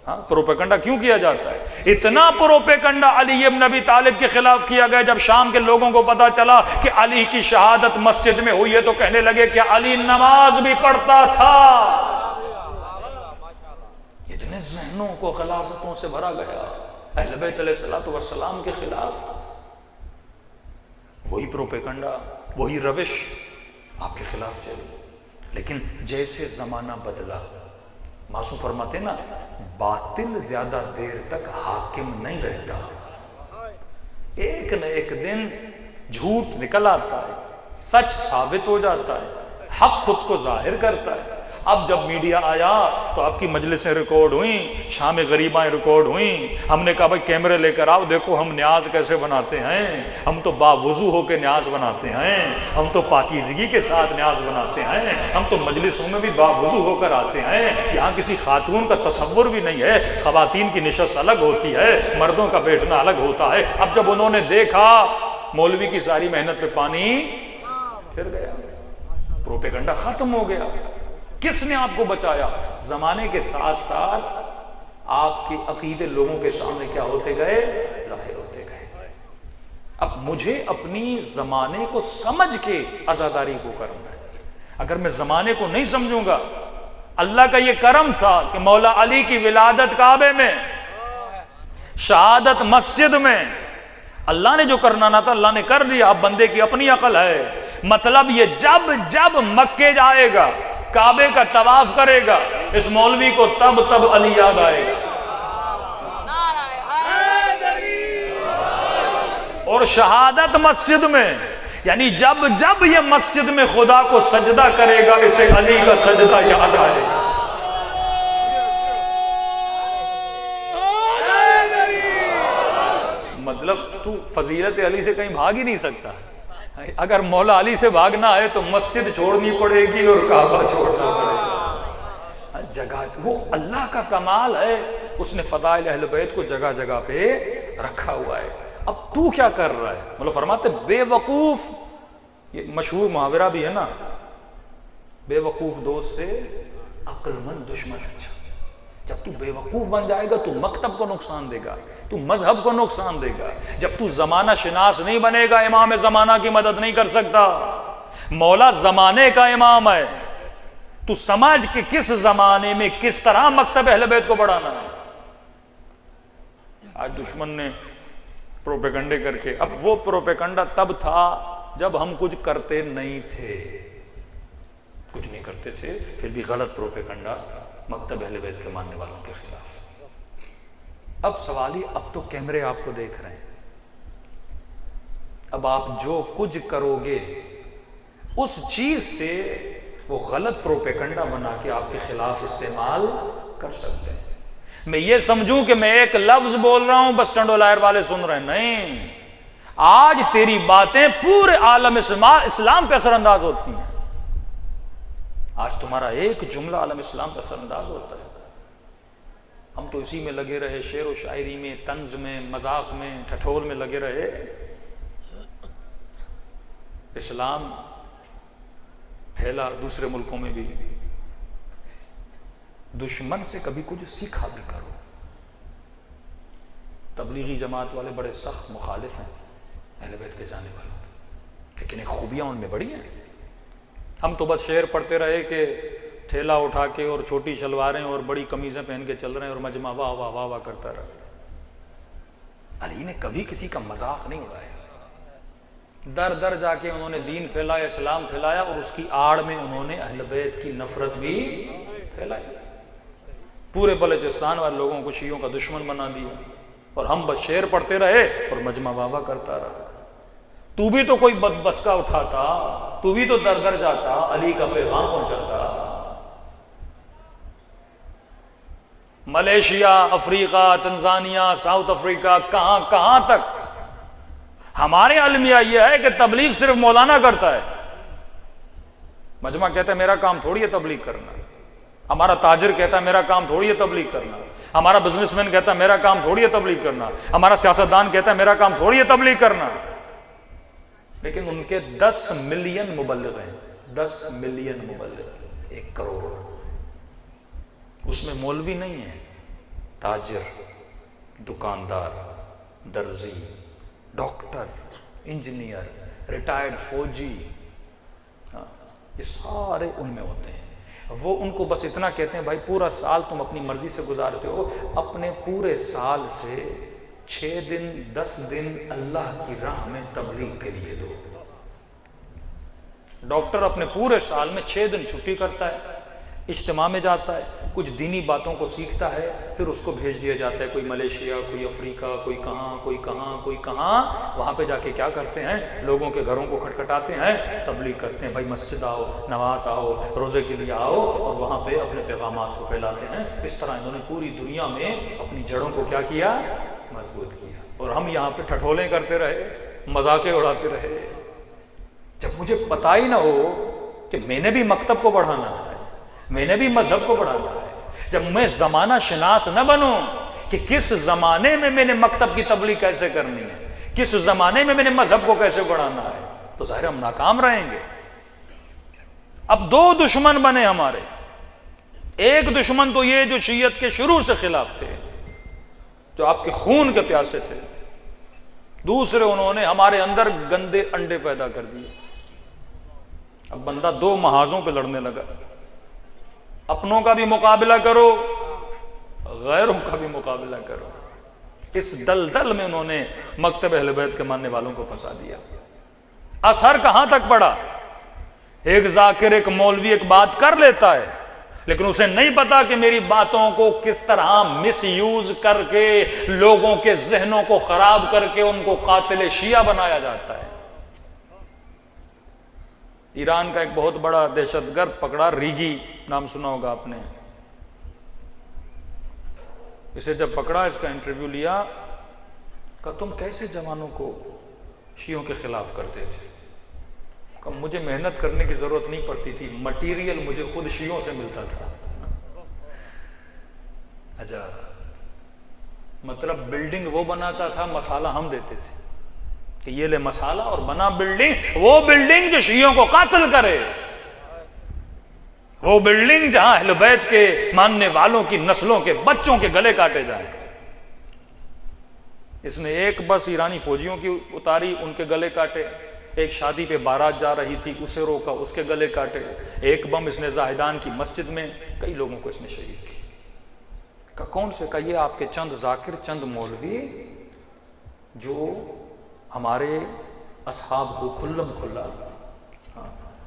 ہاں پروپیگنڈا کیوں کیا جاتا ہے؟ اتنا پروپیگنڈا علی ابن ابی طالب کے خلاف کیا گیا. جب شام کے لوگوں کو پتا چلا کہ علی کی شہادت مسجد میں ہوئی ہے تو کہنے لگے کہ علی نماز بھی پڑھتا تھا. اتنے ذہنوں کو غلاظتوں سے بھرا گیا اہل بیت علیہ الصلوۃ والسلام کے خلاف. وہی پروپیگنڈا وہی روش آپ کے خلاف چلی. لیکن جیسے زمانہ بدلا، معصوم فرماتے نا باطل زیادہ دیر تک حاکم نہیں رہتا، ایک نہ ایک دن جھوٹ نکل آتا ہے، سچ ثابت ہو جاتا ہے، حق خود کو ظاہر کرتا ہے. اب جب میڈیا آیا تو آپ کی مجلسیں ریکارڈ ہوئیں، شام غریبائیں ریکارڈ ہوئیں. ہم نے کہا بھائی کیمرے لے کر آؤ، دیکھو ہم نیاز کیسے بناتے ہیں، ہم تو باوضو ہو کے نیاز بناتے ہیں، ہم تو پاکیزگی کے ساتھ نیاز بناتے ہیں، ہم تو مجلسوں میں بھی باوضو ہو کر آتے ہیں. یہاں کسی خاتون کا تصور بھی نہیں ہے، خواتین کی نشست الگ ہوتی ہے، مردوں کا بیٹھنا الگ ہوتا ہے. اب جب انہوں نے دیکھا مولوی کی ساری محنت پہ پانی پھر گیا، پروپیگنڈا ختم ہو گیا. کس نے آپ کو بچایا؟ زمانے کے ساتھ ساتھ آپ کے عقیدے لوگوں کے سامنے کیا ہوتے گئے؟ ظاہر ہوتے گئے. اب مجھے اپنی زمانے کو سمجھ کے عزاداری کو کرنا ہے. اگر میں زمانے کو نہیں سمجھوں گا، اللہ کا یہ کرم تھا کہ مولا علی کی ولادت کعبے میں، شہادت مسجد میں، اللہ نے جو کرنا نہ تھا اللہ نے کر دیا. اب بندے کی اپنی عقل ہے. مطلب یہ جب مکے جائے گا، کعبے کا طواف کرے گا، اس مولوی کو تب علی یاد آئے گا. اور شہادت مسجد میں، یعنی جب یہ مسجد میں خدا کو سجدہ کرے گا، اسے علی کا سجدہ یاد آئے گا. مطلب تو فضیلت علی سے کہیں بھاگ ہی نہیں سکتا. اگر مولا علی سے بھاگنا ہے تو مسجد چھوڑنی پڑے گی اور کعبہ چھوڑنا پڑے گا. جگہ وہ اللہ کا کمال ہے، اس نے فضائل اہل بیت کو جگہ جگہ پہ رکھا ہوا ہے. اب تو کیا کر رہا ہے؟ مطلب فرماتے بے وقوف، یہ مشہور محاورہ بھی ہے نا، بے وقوف دوست سے عقل مند دشمن اچھا. جب تو بے وقوف بن جائے گا تو مکتب کو نقصان دے گا، تو مذہب کو نقصان دے گا. جب تو زمانہ شناس نہیں بنے گا، امام زمانہ کی مدد نہیں کر سکتا. مولا زمانے کا امام ہے، تو سمجھ کہ کس زمانے میں کس طرح مکتب اہل بیت کو بڑھانا ہے. آج دشمن نے پروپیگنڈے کر کے، اب وہ پروپیگنڈا تب تھا جب ہم کچھ کرتے نہیں تھے، کچھ نہیں کرتے تھے، پھر بھی غلط پروپیگنڈا مکتب اہل بیت کے ماننے والوں کے خلاف. اب سوال ہی، اب تو کیمرے آپ کو دیکھ رہے ہیں، اب آپ جو کچھ کرو گے اس چیز سے وہ غلط پروپیگنڈا بنا کے آپ کے خلاف استعمال کر سکتے ہیں. میں یہ سمجھوں کہ میں ایک لفظ بول رہا ہوں بس ٹنڈو لائر والے سن رہے ہیں، نہیں. آج تیری باتیں پورے عالم اسلام پہ اثر انداز ہوتی ہیں. آج تمہارا ایک جملہ عالم اسلام پہ اثر انداز ہوتا ہے. ہم تو اسی میں لگے رہے، شعر و شاعری میں، طنز میں، مذاق میں، ٹھٹول میں لگے رہے. اسلام پھیلا دوسرے ملکوں میں بھی. دشمن سے کبھی کچھ سیکھا بھی کرو. تبلیغی جماعت والے بڑے سخت مخالف ہیں اہل بیت کے جانے والوں، لیکن ایک خوبیاں ان میں بڑی ہیں. ہم تو بس شعر پڑھتے رہے کہ تھیلا اٹھا کے اور چھوٹی شلواریں اور بڑی قمیضیں پہن کے چل رہے ہیں اور مجمع واہ واہ واہ واہ کرتا رہا. علی نے کبھی کسی کا مذاق نہیں اڑایا. در در جا کے انہوں نے دین پھیلایا، اسلام پھیلایا، اور اس کی آڑ میں انہوں نے اہل بیت کی نفرت بھی پھیلائی. پورے بلوچستان والے لوگوں کو شیعوں کا دشمن بنا دیا، اور ہم بس شعر پڑھتے رہے اور مجمع واہ واہ کرتا رہا. تو بھی تو کوئی بسکا اٹھاتا، تو بھی تو در در جاتا، علی کا پیغام پہنچاتا. ملیشیا، افریقہ، تنزانیہ، ساؤتھ افریقہ، کہاں تک. ہمارے علمیہ یہ ہے کہ تبلیغ صرف مولانا کرتا ہے. مجمع کہتا ہے میرا کام تھوڑی ہے تبلیغ کرنا. ہمارا تاجر کہتا ہے میرا کام تھوڑی ہے تبلیغ کرنا. ہمارا بزنس مین کہتا ہے میرا کام تھوڑی ہے تبلیغ کرنا. ہمارا سیاستدان کہتا ہے میرا کام تھوڑی ہے تبلیغ کرنا. لیکن ان کے 10 ملین مبلغ ہیں، 10 ملین مبلغ، 1 کروڑ۔ اس میں مولوی نہیں ہے، تاجر، دکاندار، درزی، ڈاکٹر، انجینئر، ریٹائرڈ فوجی، یہ سارے ان میں ہوتے ہیں۔ وہ ان کو بس اتنا کہتے ہیں بھائی پورا سال تم اپنی مرضی سے گزارتے ہو، اپنے پورے سال سے 6 دن 10 دن اللہ کی راہ میں تبلیغ کے لیے دو۔ ڈاکٹر اپنے پورے سال میں 6 دن چھٹی کرتا ہے، اجتماع میں جاتا ہے، کچھ دینی باتوں کو سیکھتا ہے، پھر اس کو بھیج دیا جاتا ہے کوئی ملیشیا، کوئی افریقہ، کوئی کہاں کوئی کہاں کوئی کہاں۔ وہاں پہ جا کے کیا کرتے ہیں؟ لوگوں کے گھروں کو کھٹکھٹاتے ہیں، تبلیغ کرتے ہیں، بھائی مسجد آؤ، نماز آؤ، روزے کے لیے آؤ، اور وہاں پہ اپنے پیغامات کو پھیلاتے ہیں۔ اس طرح انہوں نے پوری دنیا میں اپنی جڑوں کو کیا کیا؟ مضبوط کیا۔ اور ہم یہاں پہ ٹھٹھولیں کرتے رہے، مذاقیں اڑاتے رہے۔ جب مجھے پتہ ہی نہ ہو کہ میں نے بھی مکتب کو بڑھانا ہے، میں نے بھی مذہب کو بڑھانا ہے، جب میں زمانہ شناس نہ بنوں کہ کس زمانے میں میں نے مکتب کی تبلیغ کیسے کرنی ہے، کس زمانے میں میں نے مذہب کو کیسے بڑھانا ہے، تو ظاہر ہم ناکام رہیں گے۔ اب 2 دشمن بنے ہمارے۔ ایک دشمن تو یہ جو شیعت کے شروع سے خلاف تھے، جو آپ کے خون کے پیاسے تھے۔ دوسرے انہوں نے ہمارے اندر گندے انڈے پیدا کر دیے۔ اب بندہ 2 محاذوں پہ لڑنے لگا، اپنوں کا بھی مقابلہ کرو، غیروں کا بھی مقابلہ کرو۔ اس دلدل میں انہوں نے مکتب اہل بیت کے ماننے والوں کو پھنسا دیا۔ اثر کہاں تک پڑا؟ ایک ذاکر، ایک مولوی ایک بات کر لیتا ہے، لیکن اسے نہیں پتا کہ میری باتوں کو کس طرح مس یوز کر کے لوگوں کے ذہنوں کو خراب کر کے ان کو قاتل شیعہ بنایا جاتا ہے۔ ایران کا ایک بہت بڑا دہشت گرد پکڑا، ریگی نام سنا ہوگا آپ نے۔ اسے جب پکڑا، اس کا انٹرویو لیا، کہا تم کیسے جوانوں کو شیعوں کے خلاف کرتے تھے؟ کہا مجھے محنت کرنے کی ضرورت نہیں پڑتی تھی، مٹیریل مجھے خود شیعوں سے ملتا تھا۔ اچھا، مطلب بلڈنگ وہ بناتا تھا، مسالہ ہم دیتے تھے کہ یہ لے مسالہ اور بنا بلڈنگ، وہ بلڈنگ جو شیعوں کو قاتل کرے، وہ بلڈنگ جہاں اہل بیت کے ماننے والوں کی نسلوں کے بچوں کے گلے کاٹے جائیں۔ اس نے ایک بس ایرانی فوجیوں کی اتاری، ان کے گلے کاٹے، ایک شادی پہ بارات جا رہی تھی اسے روکا، اس کے گلے کاٹے، ایک بم اس نے زاہدان کی مسجد میں، کئی لوگوں کو اس نے شہید کی۔ کہا کون سے؟ کہا یہ آپ کے چند ذاکر، چند مولوی جو ہمارے اصحاب کو کھلم کھلا،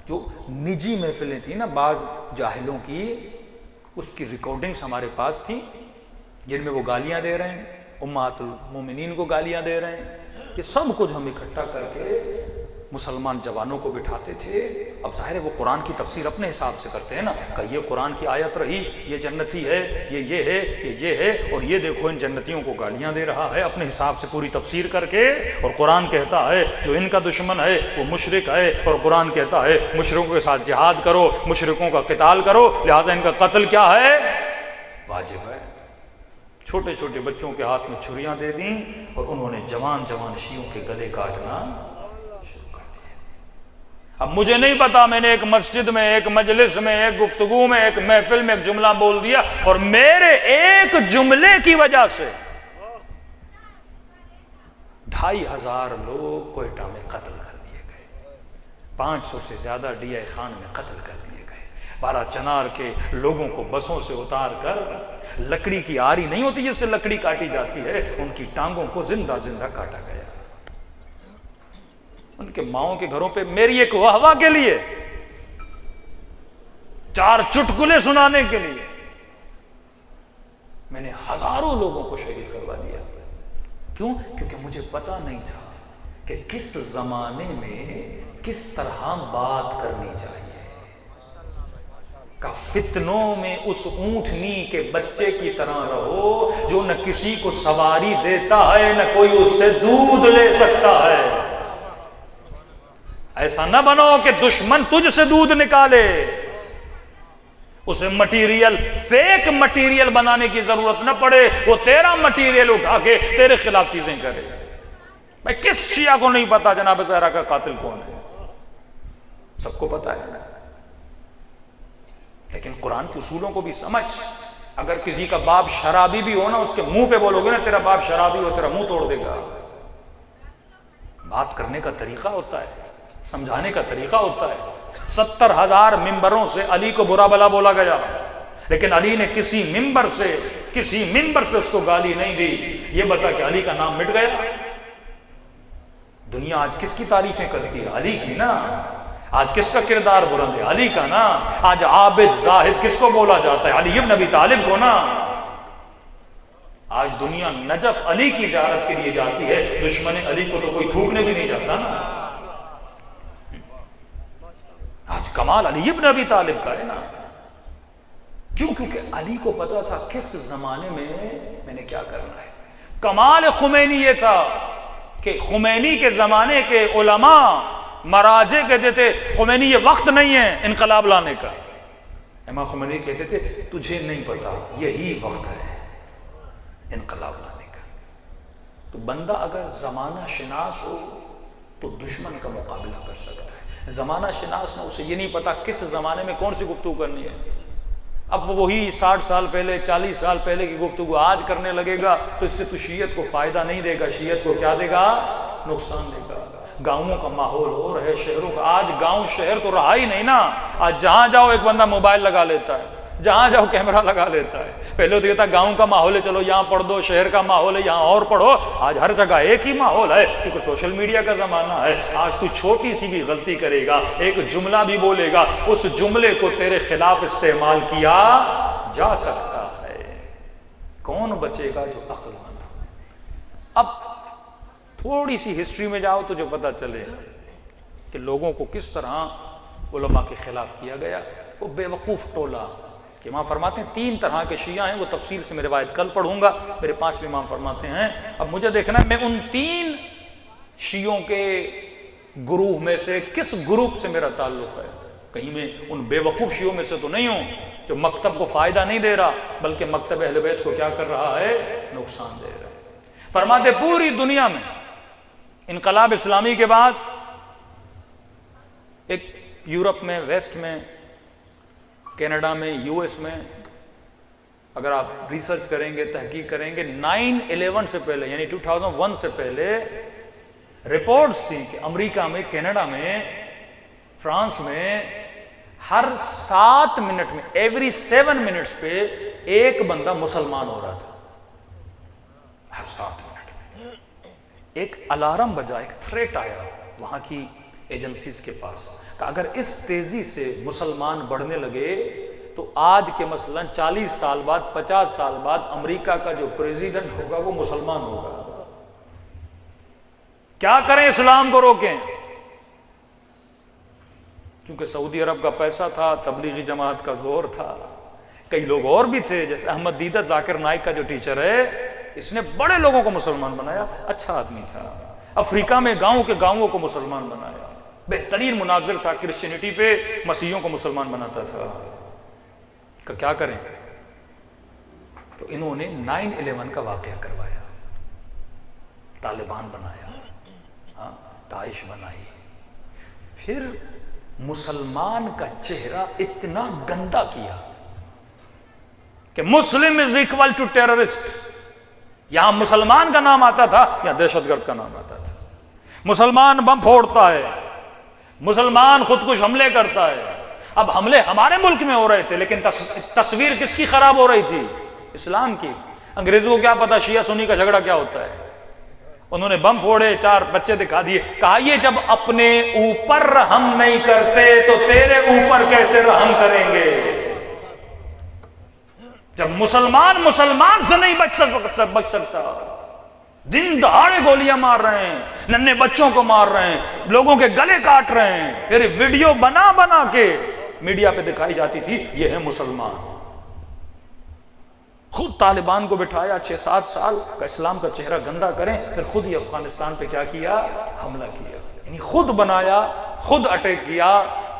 جو نجی محفلیں تھیں نا بعض جاہلوں کی، اس کی ریکارڈنگز ہمارے پاس تھی، جن میں وہ گالیاں دے رہے ہیں، امہات المومنین کو گالیاں دے رہے ہیں، یہ سب کچھ ہم اکٹھا کر کے مسلمان جوانوں کو بٹھاتے تھے۔ اب ظاہر ہے وہ قرآن کی تفسیر اپنے حساب سے کرتے ہیں نا، کہ یہ قرآن کی آیت رہی، یہ جنتی ہے، یہ ہے، یہ ہے، اور یہ دیکھو ان جنتیوں کو گالیاں دے رہا ہے، اپنے حساب سے پوری تفسیر کر کے۔ اور قرآن کہتا ہے جو ان کا دشمن ہے وہ مشرک ہے، اور قرآن کہتا ہے مشرکوں کے ساتھ جہاد کرو، مشرکوں کا قتال کرو، لہٰذا ان کا قتل کیا ہے؟ واجب ہے۔ چھوٹے چھوٹے بچوں کے ہاتھ میں چھریاں دے دیں اور انہوں نے جوان جوان شیعوں کے گلے کاٹنا شروع کر دیا۔ اب مجھے نہیں پتا، میں نے ایک مسجد میں، ایک مجلس میں، ایک گفتگو میں، ایک محفل میں ایک جملہ بول دیا، اور میرے ایک جملے کی وجہ سے 2500 لوگ کوئٹہ میں قتل کر دیے گئے، 500 سے زیادہ ڈی آئی خان میں قتل کر دیے گئے، 12 چنار کے لوگوں کو بسوں سے اتار کر، لکڑی کی آری نہیں ہوتی جس سے لکڑی کاٹی جاتی ہے، ان کی ٹانگوں کو زندہ زندہ کاٹا گیا، ان کے ماؤں کے گھروں پہ میری ایک واہ کے لیے، 4 چٹکلے سنانے کے لیے میں نے ہزاروں لوگوں کو شہید کروا دیا۔ کیوں؟ کیونکہ مجھے پتا نہیں تھا کہ کس زمانے میں کس طرح بات کرنی چاہیے۔ کا فتنوں میں اس اونٹنی کے بچے کی طرح رہو جو نہ کسی کو سواری دیتا ہے، نہ کوئی اس سے دودھ لے سکتا ہے۔ ایسا نہ بنو کہ دشمن تجھ سے دودھ نکالے، اسے مٹیریل، فیک مٹیریل بنانے کی ضرورت نہ پڑے، وہ تیرا مٹیریل اٹھا کے تیرے خلاف چیزیں کرے۔ بھائی کس شیعہ کو نہیں پتا جناب زہرا کا قاتل کون ہے؟ سب کو پتا ہے نا. لیکن قرآن کے اصولوں کو بھی سمجھ. اگر کسی کا باپ شرابی بھی ہو نا، اس کے منہ پہ بولو گے نا تیرا باپ شرابی ہو، تیرا منہ توڑ دے گا. بات کرنے کا طریقہ ہوتا ہے، سمجھانے کا طریقہ ہوتا ہے. 70,000 ممبروں سے علی کو برا بلا بولا گیا، لیکن علی نے کسی ممبر سے اس کو گالی نہیں دی. یہ بتا کہ علی کا نام مٹ گیا؟ دنیا آج کس کی تعریفیں کرتی ہے؟ علی کی نا. آج کس کا کردار بلند ہے؟ علی کا نا. آج عابد زاہد کس کو بولا جاتا ہے؟ علی ابن ابی طالب کو نا. آج دنیا نجف علی کی زیارت کے لیے جاتی ہے، دشمن علی کو تو کوئی تھوکنے بھی نہیں جاتا نا. آج کمال علی ابن ابی طالب کا ہے نا. کیوں؟ کیونکہ علی کو پتا تھا کس زمانے میں نے کیا کرنا ہے. کمال خمینی یہ تھا کہ خمینی کے زمانے کے علماء مراجع کہتے تھے خمینی یہ وقت نہیں ہے انقلاب لانے کا. امام خمینی کہتے تھے تجھے نہیں پتا، یہی وقت ہے انقلاب لانے کا. تو بندہ اگر زمانہ شناس ہو تو دشمن کا مقابلہ کر سکتا ہے. زمانہ شناس نہ، اسے یہ نہیں پتا کس زمانے میں کون سی گفتگو کرنی ہے. اب وہی 60 سال پہلے 40 سال پہلے کی گفتگو آج کرنے لگے گا تو اس سے تو شیعت کو فائدہ نہیں دے گا، شیعت کو کیا دے گا؟ نقصان دے گا. گاؤں کا ماحول اور ہے شہروں کا. آج گاؤں شہر تو رہا ہی نہیں نا. آج جہاں جاؤ ایک بندہ موبائل لگا لیتا ہے، جہاں جاؤ کیمرہ لگا لیتا ہے. پہلے تو یہ تھا گاؤں کا ماحول ہے چلو یہاں پڑھ دو، شہر کا ماحول ہے یہاں اور پڑھو. آج ہر جگہ ایک ہی ماحول ہے کیونکہ سوشل میڈیا کا زمانہ ہے. آج تو چھوٹی سی بھی غلطی کرے گا، ایک جملہ بھی بولے گا، اس جملے کو تیرے خلاف استعمال کیا جا سکتا ہے. کون بچے گا جو عقل مند ہو؟ اب تھوڑی سی ہسٹری میں جاؤ تو جو پتہ چلے کہ لوگوں کو کس طرح علماء کے خلاف کیا گیا. وہ بے وقوف ٹولہ کہ امام فرماتے ہیں 3 طرح کے شیعہ ہیں. وہ تفصیل سے میں روایت کل پڑھوں گا. میرے 5ویں امام فرماتے ہیں اب مجھے دیکھنا ہے میں ان 3 شیعوں کے گروہ میں سے کس گروپ سے میرا تعلق ہے. کہیں میں ان بے وقوف شیعوں میں سے تو نہیں ہوں جو مکتب کو فائدہ نہیں دے رہا بلکہ مکتب اہل بیت کو کیا کر رہا ہے؟ نقصان دے رہا ہے. فرماتے پوری دنیا میں انقلاب اسلامی کے بعد ایک یورپ میں، ویسٹ میں، کینیڈا میں، یو ایس میں اگر آپ ریسرچ کریں گے، تحقیق کریں گے، 9/11 سے پہلے یعنی 2001 سے پہلے رپورٹس تھی کہ امریکہ میں، کینیڈا میں، فرانس میں ہر 7 منٹ میں ایوری 7 منٹس پہ ایک بندہ مسلمان ہو رہا تھا. ہر 7 منٹ میں ایک الارم بجا، ایک تھریٹ آیا وہاں کی ایجنسیز کے پاس کہ اگر اس تیزی سے مسلمان بڑھنے لگے تو آج کے مثلا 40 سال بعد 50 سال بعد امریکہ کا جو پریزیڈنٹ ہوگا وہ مسلمان ہوگا. کیا کریں؟ اسلام کو روکیں. کیونکہ سعودی عرب کا پیسہ تھا، تبلیغی جماعت کا زور تھا. کئی لوگ اور بھی تھے جیسے احمد دیدہ ذاکر نائک کا جو ٹیچر ہے، اس نے بڑے لوگوں کو مسلمان بنایا. اچھا آدمی تھا. افریقہ میں گاؤں کے گاؤں کو مسلمان بنایا. بہترین مناظر تھا کرسچینٹی پہ، مسیحیوں کو مسلمان بناتا تھا. کہ کیا کریں؟ تو انہوں نے 9/11 کا واقعہ کروایا، طالبان بنایا، داعش بنائی. پھر مسلمان کا چہرہ اتنا گندا کیا کہ مسلم از اکول ٹو ٹیررسٹ. یہاں مسلمان کا نام آتا تھا یا دہشت گرد کا نام آتا تھا. مسلمان بم پھوڑتا ہے، مسلمان خود کش حملے کرتا ہے. اب حملے ہمارے ملک میں ہو رہے تھے لیکن تصویر کس کی خراب ہو رہی تھی؟ اسلام کی. انگریزوں کو کیا پتا شیعہ سنی کا جھگڑا کیا ہوتا ہے. انہوں نے بم پھوڑے، 4 بچے دکھا دیے. کہا یہ جب اپنے اوپر رحم نہیں کرتے تو تیرے اوپر کیسے رحم کریں گے؟ جب مسلمان سے نہیں بچ سکتا، دن دہاڑے گولیاں مار رہے ہیں، ننھے بچوں کو مار رہے ہیں، لوگوں کے گلے کاٹ رہے ہیں، پھر ویڈیو بنا بنا کے میڈیا پہ دکھائی جاتی تھی یہ ہے مسلمان. خود طالبان کو بٹھایا 6-7 سال کا اسلام کا چہرہ گندا کریں، پھر خود ہی افغانستان پہ کیا کیا؟ حملہ کیا. یعنی خود بنایا، خود اٹیک کیا،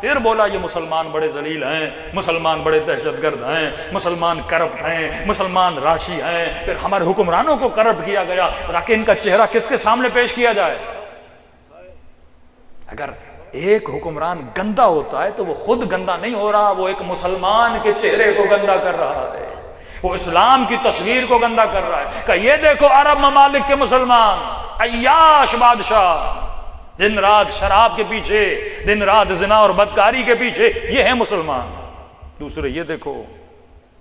پھر بولا یہ مسلمان بڑے ذلیل ہیں، مسلمان بڑے دہشت گرد ہیں، مسلمان کرپٹ ہیں، مسلمان راشی ہیں۔ پھر ہمارے حکمرانوں کو کرپٹ کیا گیا، تاکہ ان کا چہرہ کس کے سامنے پیش کیا جائے؟ اگر ایک حکمران گندا ہوتا ہے تو وہ خود گندا نہیں ہو رہا، وہ ایک مسلمان کے چہرے کو گندا کر رہا ہے، وہ اسلام کی تصویر کو گندا کر رہا ہے کہ یہ دیکھو عرب ممالک کے مسلمان عیاش بادشاہ، دن رات شراب کے پیچھے، دن رات زنا اور بدکاری کے پیچھے، یہ ہے مسلمان۔ دوسرے یہ دیکھو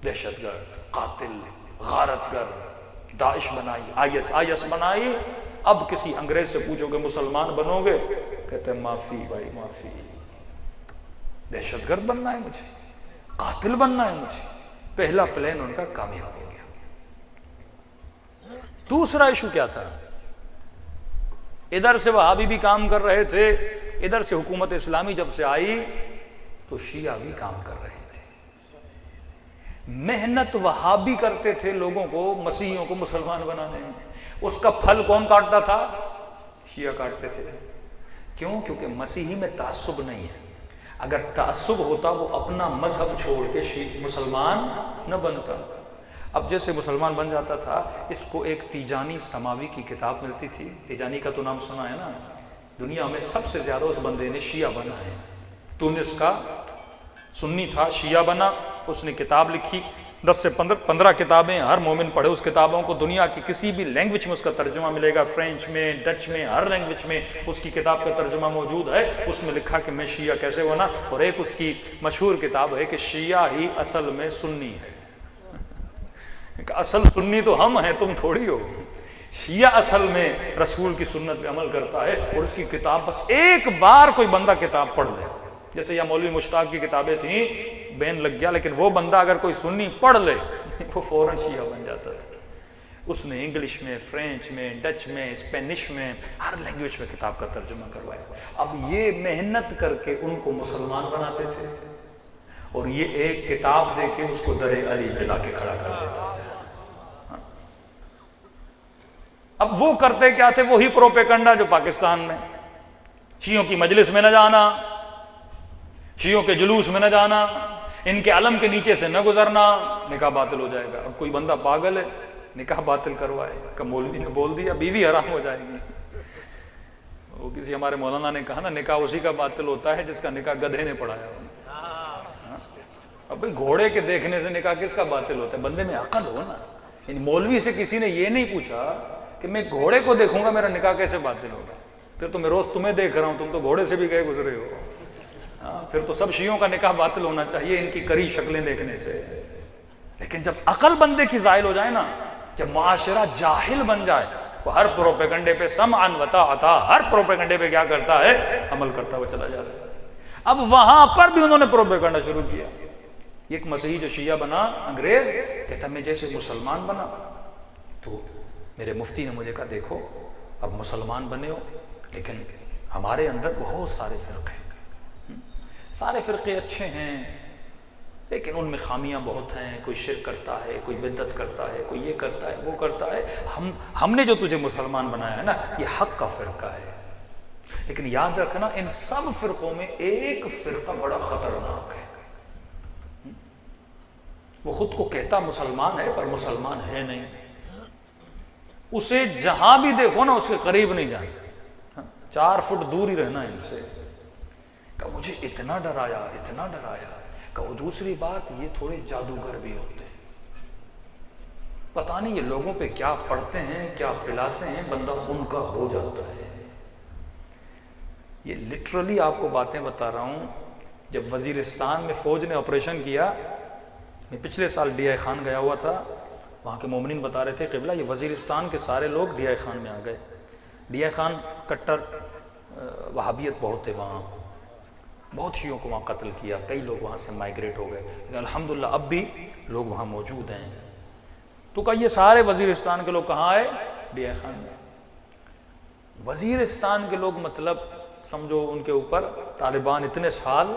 دہشت گرد، قاتل، غارت گرد، داعش بنائی، آئیس بنائی۔ اب کسی انگریز سے پوچھو کہ مسلمان بنو گے، کہتے ہیں معافی بھائی معافی، دہشت گرد بننا ہے مجھے، قاتل بننا ہے مجھے۔ پہلا پلان ان کا کامیاب ہو گیا۔ دوسرا ایشو کیا تھا؟ ادھر سے وہابی بھی کام کر رہے تھے، ادھر سے حکومت اسلامی جب سے آئی تو شیعہ بھی کام کر رہے تھے۔ محنت وہابی کرتے تھے لوگوں کو، مسیحیوں کو مسلمان بنانے میں، اس کا پھل کون کاٹتا تھا؟ شیعہ کاٹتے تھے۔ کیوں؟ کیونکہ مسیحی میں تعصب نہیں ہے۔ اگر تعصب ہوتا وہ اپنا مذہب چھوڑ کے مسلمان نہ بنتا۔ اب جیسے مسلمان بن جاتا تھا، اس کو ایک تیجانی سماوی کی کتاب ملتی تھی، تیجانی کا تو نام سنا ہے نا، دنیا میں سب سے زیادہ اس بندے نے شیعہ بنا ہے۔ تونس کا سنی تھا، شیعہ بنا، اس نے کتاب لکھی، 10 سے 15 کتابیں، ہر مومن پڑھے اس کتابوں کو، دنیا کی کسی بھی لینگویج میں اس کا ترجمہ ملے گا، فرینچ میں، ڈچ میں، ہر لینگویج میں اس کی کتاب کا ترجمہ موجود ہے۔ اس میں لکھا کہ میں شیعہ کیسے بنا، اور ایک اس کی مشہور کتاب ہے کہ شیعہ ہی اصل میں سنی ہے۔ اصل سنی تو ہم ہیں، تم تھوڑی ہو۔ شیعہ اصل میں رسول کی سنت پہ عمل کرتا ہے، اور اس کی کتاب بس ایک بار کوئی بندہ کتاب پڑھ لے، جیسے یہ مولوی مشتاق کی کتابیں تھیں، بین لگ گیا، لیکن وہ بندہ اگر کوئی سنی پڑھ لے وہ فوراً شیعہ بن جاتا تھا۔ اس نے انگلش میں، فرینچ میں، ڈچ میں، اسپینش میں، ہر لینگویج میں کتاب کا ترجمہ کروایا۔ اب یہ محنت کر کے ان کو مسلمان بناتے تھے، اور یہ ایک کتاب دے کے اس کو در علی پہ لا کے کھڑا کر دیتا تھا۔ اب وہ کرتے کیا تھے؟ وہی پروپیگنڈا جو پاکستان میں، شیعوں کی مجلس میں نہ جانا، شیعوں کے جلوس میں نہ جانا، ان کے علم کے نیچے سے نہ گزرنا، نکاح باطل ہو جائے گا۔ اب کوئی بندہ پاگل ہے نکاح باطل کروائے کہ مولوی نے بول دیا بیوی حرام ہو جائے گی۔ وہ کسی ہمارے مولانا نے کہا نا، نکاح اسی کا باطل ہوتا ہے جس کا نکاح گدھے نے پڑھایا ہو۔ اب بھائی گھوڑے کے دیکھنے سے نکاح کس کا باطل ہوتا ہے؟ بندے میں عقل ہو نا۔ یعنی مولوی سے کسی نے یہ نہیں پوچھا کہ میں گھوڑے کو دیکھوں گا میرا نکاح کیسے باطل ہوگا؟ پھر تو میں روز تمہیں دیکھ رہا ہوں، تم تو گھوڑے سے بھی گئے گزرے ہو۔ پھر تو سب شیعوں کا نکاح باطل ہونا چاہیے ان کی کری شکلیں دیکھنے سے۔ لیکن جب عقل بندے کی زائل ہو جائے نا، جب معاشرہ جاہل بن جائے، وہ ہر پروپیگنڈے پہ سمعن وطاعتا، ہر پروپیگنڈے پہ کیا کرتا ہے؟ عمل کرتا ہوا چلا جاتا ہے۔ اب وہاں پر بھی انہوں نے پروپیگنڈا شروع کیا۔ ایک مسیحی جو شیعہ بنا، انگریز، کہتا میں جیسے مسلمان بنا تو میرے مفتی نے مجھے کہا دیکھو اب مسلمان بنے ہو، لیکن ہمارے اندر بہت سارے فرقے ہیں، سارے فرقے اچھے ہیں لیکن ان میں خامیاں بہت ہیں، کوئی شرک کرتا ہے، کوئی بدعت کرتا ہے، کوئی یہ کرتا ہے، وہ کرتا ہے، ہم نے جو تجھے مسلمان بنایا ہے نا یہ حق کا فرقہ ہے، لیکن یاد رکھنا ان سب فرقوں میں ایک فرقہ بڑا خطرناک ہے، وہ خود کو کہتا مسلمان ہے پر مسلمان ہے نہیں، اسے جہاں بھی دیکھو نا اس کے قریب نہیں جانا، 4 فٹ دور ہی رہنا ان سے، کہ مجھے اتنا ڈرایا کہ وہ دوسری بات یہ تھوڑے جادوگر بھی ہوتے ہیں، پتہ نہیں یہ لوگوں پہ کیا پڑھتے ہیں کیا پلاتے ہیں، بندہ ان کا ہو جاتا ہے۔ یہ لٹرلی آپ کو باتیں بتا رہا ہوں، جب وزیرستان میں فوج نے آپریشن کیا، میں پچھلے سال ڈی آئی خان گیا ہوا تھا، وہاں کے مومنین بتا رہے تھے قبلہ یہ وزیرستان کے سارے لوگ ڈی آئی خان میں آ گئے، ڈی آئی خان کٹر وہابیت بہت ہے وہاں، بہت شیعوں کو وہاں قتل کیا، کئی لوگ وہاں سے مائیگریٹ ہو گئے، لیکن الحمدللہ اب بھی لوگ وہاں موجود ہیں۔ تو کہ یہ سارے وزیرستان کے لوگ کہاں آئے؟ ڈی آئی خان میں۔ وزیرستان کے لوگ مطلب سمجھو ان کے اوپر طالبان اتنے سال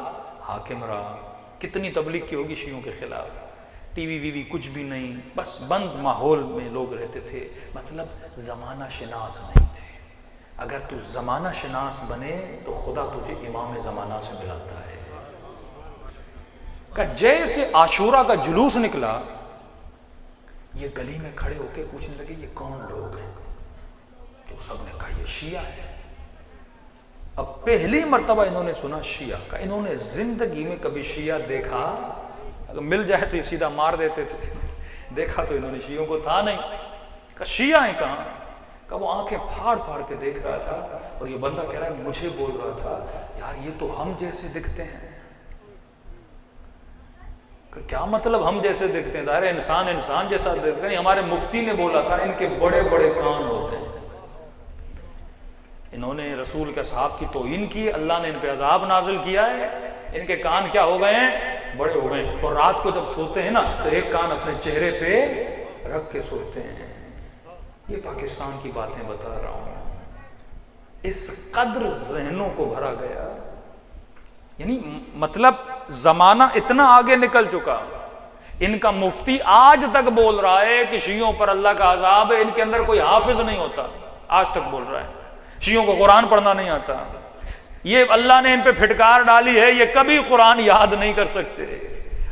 حاکم رہا، کتنی تبلیغ کی ہوگی شیعوں کے خلاف، ٹی وی کچھ بھی نہیں، بس بند ماحول میں لوگ رہتے تھے، مطلب زمانہ شناس نہیں تھے۔ اگر تو زمانہ شناس بنے تو خدا تجھے امام زمانہ سے ملاتا ہے، کہ جیسے عاشورہ کا جلوس نکلا، یہ گلی میں کھڑے ہو کے پوچھنے لگے یہ کون لوگ ہیں؟ تو سب نے کہا یہ شیعہ ہے۔ اب پہلی مرتبہ انہوں نے سنا شیعہ کا، انہوں نے زندگی میں کبھی شیعہ دیکھا، اگر مل جائے تو یہ سیدھا مار دیتے تھے، دیکھا تو انہوں نے شیعوں کو تھا نہیں۔ کہ شیعہ ہیں کہاں؟ کہ وہ آنکھیں پھاڑ پھاڑ کے دیکھ رہا تھا، اور یہ بندہ کہہ رہا ہے مجھے بول رہا تھا یار یہ تو ہم جیسے دکھتے ہیں۔ کہ کیا مطلب ہم جیسے دکھتے ہیں؟ ظاہر ہے انسان انسان جیسا دکھتے ہیں۔ ہمارے مفتی نے بولا تھا ان کے بڑے بڑے کان ہوتے ہیں۔ انہوں نے رسول کے صحاب کی توہین کی، اللہ نے ان پہ عذاب نازل کیا ہے، ان کے کان کیا ہو گئے ہیں؟ بڑے ہو گئے ہیں۔ اور رات کو جب سوتے ہیں نا تو ایک کان اپنے چہرے پہ رکھ کے سوتے ہیں۔ یہ پاکستان کی باتیں بتا رہا ہوں، اس قدر ذہنوں کو بھرا گیا، یعنی مطلب زمانہ اتنا آگے نکل چکا۔ ان کا مفتی آج تک بول رہا ہے کہ شیعوں پر اللہ کا عذاب ہے، ان کے اندر کوئی حافظ نہیں ہوتا، آج تک بول رہا ہے۔ شیعوں کو قرآن پڑھنا نہیں آتا، یہ اللہ نے ان پہ پھٹکار ڈالی ہے، یہ کبھی قرآن یاد نہیں کر سکتے۔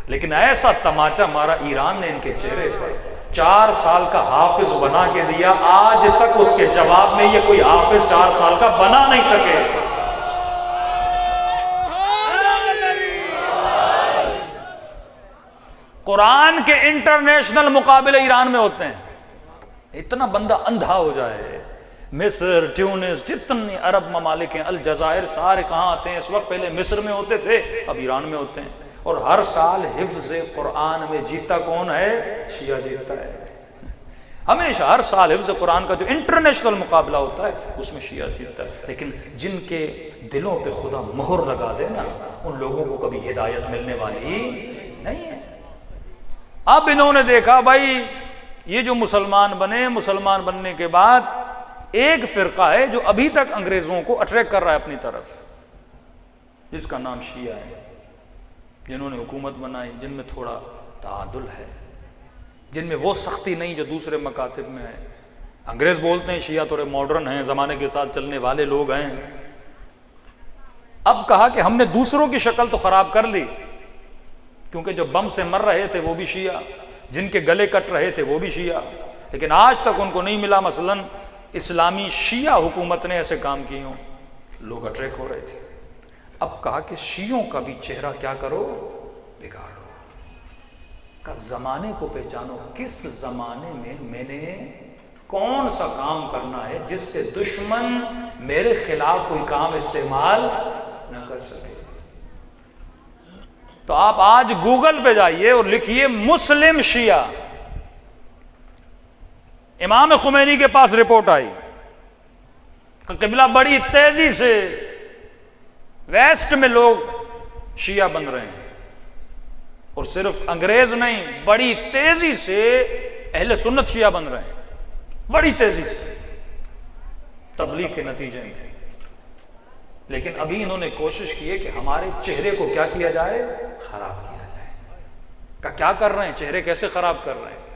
لیکن ایسا تماچا مارا ایران نے ان کے چہرے پر، 4 سال کا حافظ بنا کے دیا، آج تک اس کے جواب میں یہ کوئی حافظ 4 سال کا بنا نہیں سکے۔ قرآن کے انٹرنیشنل مقابلے ایران میں ہوتے ہیں۔ اتنا بندہ اندھا ہو جائے، مصر، ٹیونس، جتنے عرب ممالک ہیں، الجزائر، سارے کہاں آتے ہیں اس وقت؟ پہلے مصر میں ہوتے تھے، اب ایران میں ہوتے ہیں۔ اور ہر سال حفظ قرآن میں جیتا کون ہے؟ شیعہ جیتا ہے ہمیشہ، ہر سال حفظ قرآن کا جو انٹرنیشنل مقابلہ ہوتا ہے اس میں شیعہ جیتا ہے۔ لیکن جن کے دلوں پہ خدا مہر لگا دے نا، ان لوگوں کو کبھی ہدایت ملنے والی نہیں ہے۔ اب انہوں نے دیکھا بھائی یہ جو مسلمان بنے، مسلمان بننے کے بعد ایک فرقہ ہے جو ابھی تک انگریزوں کو اٹریکٹ کر رہا ہے اپنی طرف، جس کا نام شیعہ ہے، جنہوں نے حکومت بنائی، جن میں تھوڑا تعادل ہے، جن میں وہ سختی نہیں جو دوسرے مکاتب میں ہے۔ انگریز بولتے ہیں شیعہ تھوڑے ماڈرن ہیں، زمانے کے ساتھ چلنے والے لوگ ہیں۔ اب کہا کہ ہم نے دوسروں کی شکل تو خراب کر لی، کیونکہ جو بم سے مر رہے تھے وہ بھی شیعہ، جن کے گلے کٹ رہے تھے وہ بھی شیعہ، لیکن آج تک ان کو نہیں ملا مثلاً اسلامی شیعہ حکومت نے ایسے کام کیے ہوں، لوگ اٹریک ہو رہے تھے۔ اب کہا کہ شیعوں کا بھی چہرہ کیا کرو؟ بگاڑو، کا زمانے کو پہچانو، کس زمانے میں نے کون سا کام کرنا ہے جس سے دشمن میرے خلاف کوئی کام استعمال نہ کر سکے۔ تو آپ آج گوگل پہ جائیے اور لکھیے مسلم شیعہ، امام خمینی کے پاس رپورٹ آئی کہ قبلہ بڑی تیزی سے ویسٹ میں لوگ شیعہ بن رہے ہیں، اور صرف انگریز نہیں، بڑی تیزی سے اہل سنت شیعہ بن رہے ہیں، بڑی تیزی سے تبلیغ کے نتیجے میں۔ لیکن ابھی انہوں نے کوشش کی ہے کہ ہمارے چہرے کو کیا کیا جائے؟ خراب کیا جائے۔ کہ کیا کر رہے ہیں؟ چہرے کیسے خراب کر رہے ہیں؟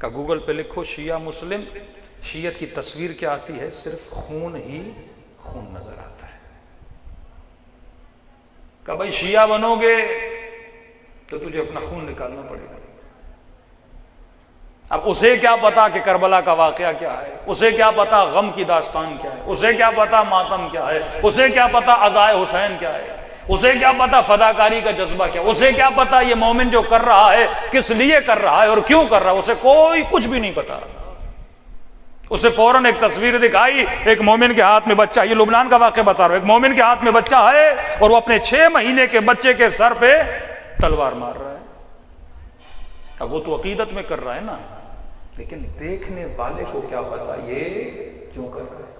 کہ گوگل پہ لکھو شیعہ مسلم، شیعت کی تصویر کیا آتی ہے؟ صرف خون ہی خون نظر آتا ہے۔ کہ بھائی شیعہ بنو گے تو تجھے اپنا خون نکالنا پڑے گا۔ اب اسے کیا پتا کہ کربلا کا واقعہ کیا ہے، اسے کیا پتا غم کی داستان کیا ہے، اسے کیا پتا ماتم کیا ہے، اسے کیا پتا عزائے حسین کیا ہے، اسے کیا پتا فداکاری کا جذبہ کیا، اسے کیا پتا یہ مومن جو کر رہا ہے کس لیے کر رہا ہے اور کیوں کر رہا ہے، اسے کوئی کچھ بھی نہیں پتا۔ اسے فوراً ایک تصویر دکھائی، ایک مومن کے ہاتھ میں بچہ، یہ لبنان کا واقعہ بتا رہا ہوں، ایک مومن کے ہاتھ میں بچہ ہے اور وہ اپنے 6 مہینے کے بچے کے سر پہ تلوار مار رہا ہے۔ اب وہ تو عقیدت میں کر رہا ہے نا، لیکن دیکھنے والے کو کیا پتا یہ کیوں کر رہا ہے۔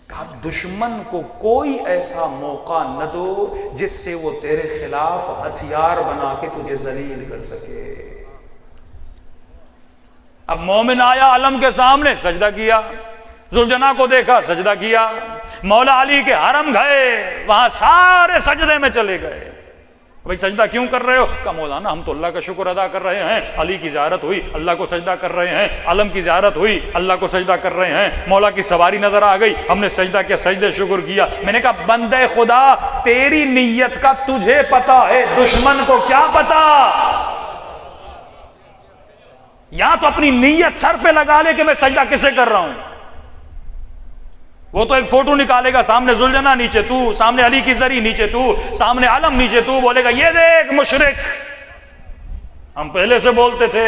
کہا دشمن کو کوئی ایسا موقع نہ دو جس سے وہ تیرے خلاف ہتھیار بنا کے تجھے ذلیل کر سکے۔ اب مومن آیا علم کے سامنے، سجدہ کیا، ذوالجناح کو دیکھا، سجدہ کیا، مولا علی کے حرم گئے، وہاں سارے سجدے میں چلے گئے۔ بھائی سجدہ کیوں کر رہے ہو؟ کہا مولانا ہم تو اللہ کا شکر ادا کر رہے ہیں، علی کی زیارت ہوئی اللہ کو سجدہ کر رہے ہیں، علم کی زیارت ہوئی اللہ کو سجدہ کر رہے ہیں، مولا کی سواری نظر آ گئی ہم نے سجدہ کیا، سجدے شکر کیا۔ میں نے کہا بندے خدا تیری نیت کا تجھے پتا ہے، دشمن کو کیا پتا؟ یا تو اپنی نیت سر پہ لگا لے کہ میں سجدہ کسے کر رہا ہوں۔ وہ تو ایک فوٹو نکالے گا، سامنے زلجنا نیچے تو، سامنے علی کی زری نیچے تو، سامنے علم نیچے تو، بولے گا یہ دیکھ مشرک۔ ہم پہلے سے بولتے تھے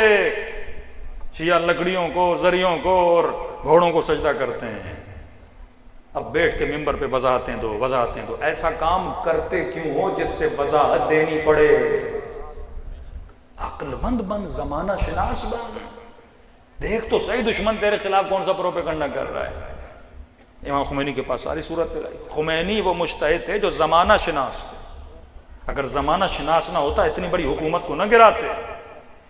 شیعہ لکڑیوں کو، زریوں کو اور گھوڑوں کو سجدہ کرتے ہیں، اب بیٹھ کے ممبر پہ وضاحتیں دو وضاحتیں دو۔ ایسا کام کرتے کیوں ہو جس سے وضاحت دینی پڑے؟ عقل مند بن، زمانہ شناس بن، دیکھ تو صحیح دشمن تیرے خلاف کون سا پروپیگنڈا کر رہا ہے۔ امام خمینی کے پاس ساری صورت لائی۔ خمینی وہ مجتہد تھے جو زمانہ شناس تھے، اگر زمانہ شناس نہ ہوتا اتنی بڑی حکومت کو نہ گراتے،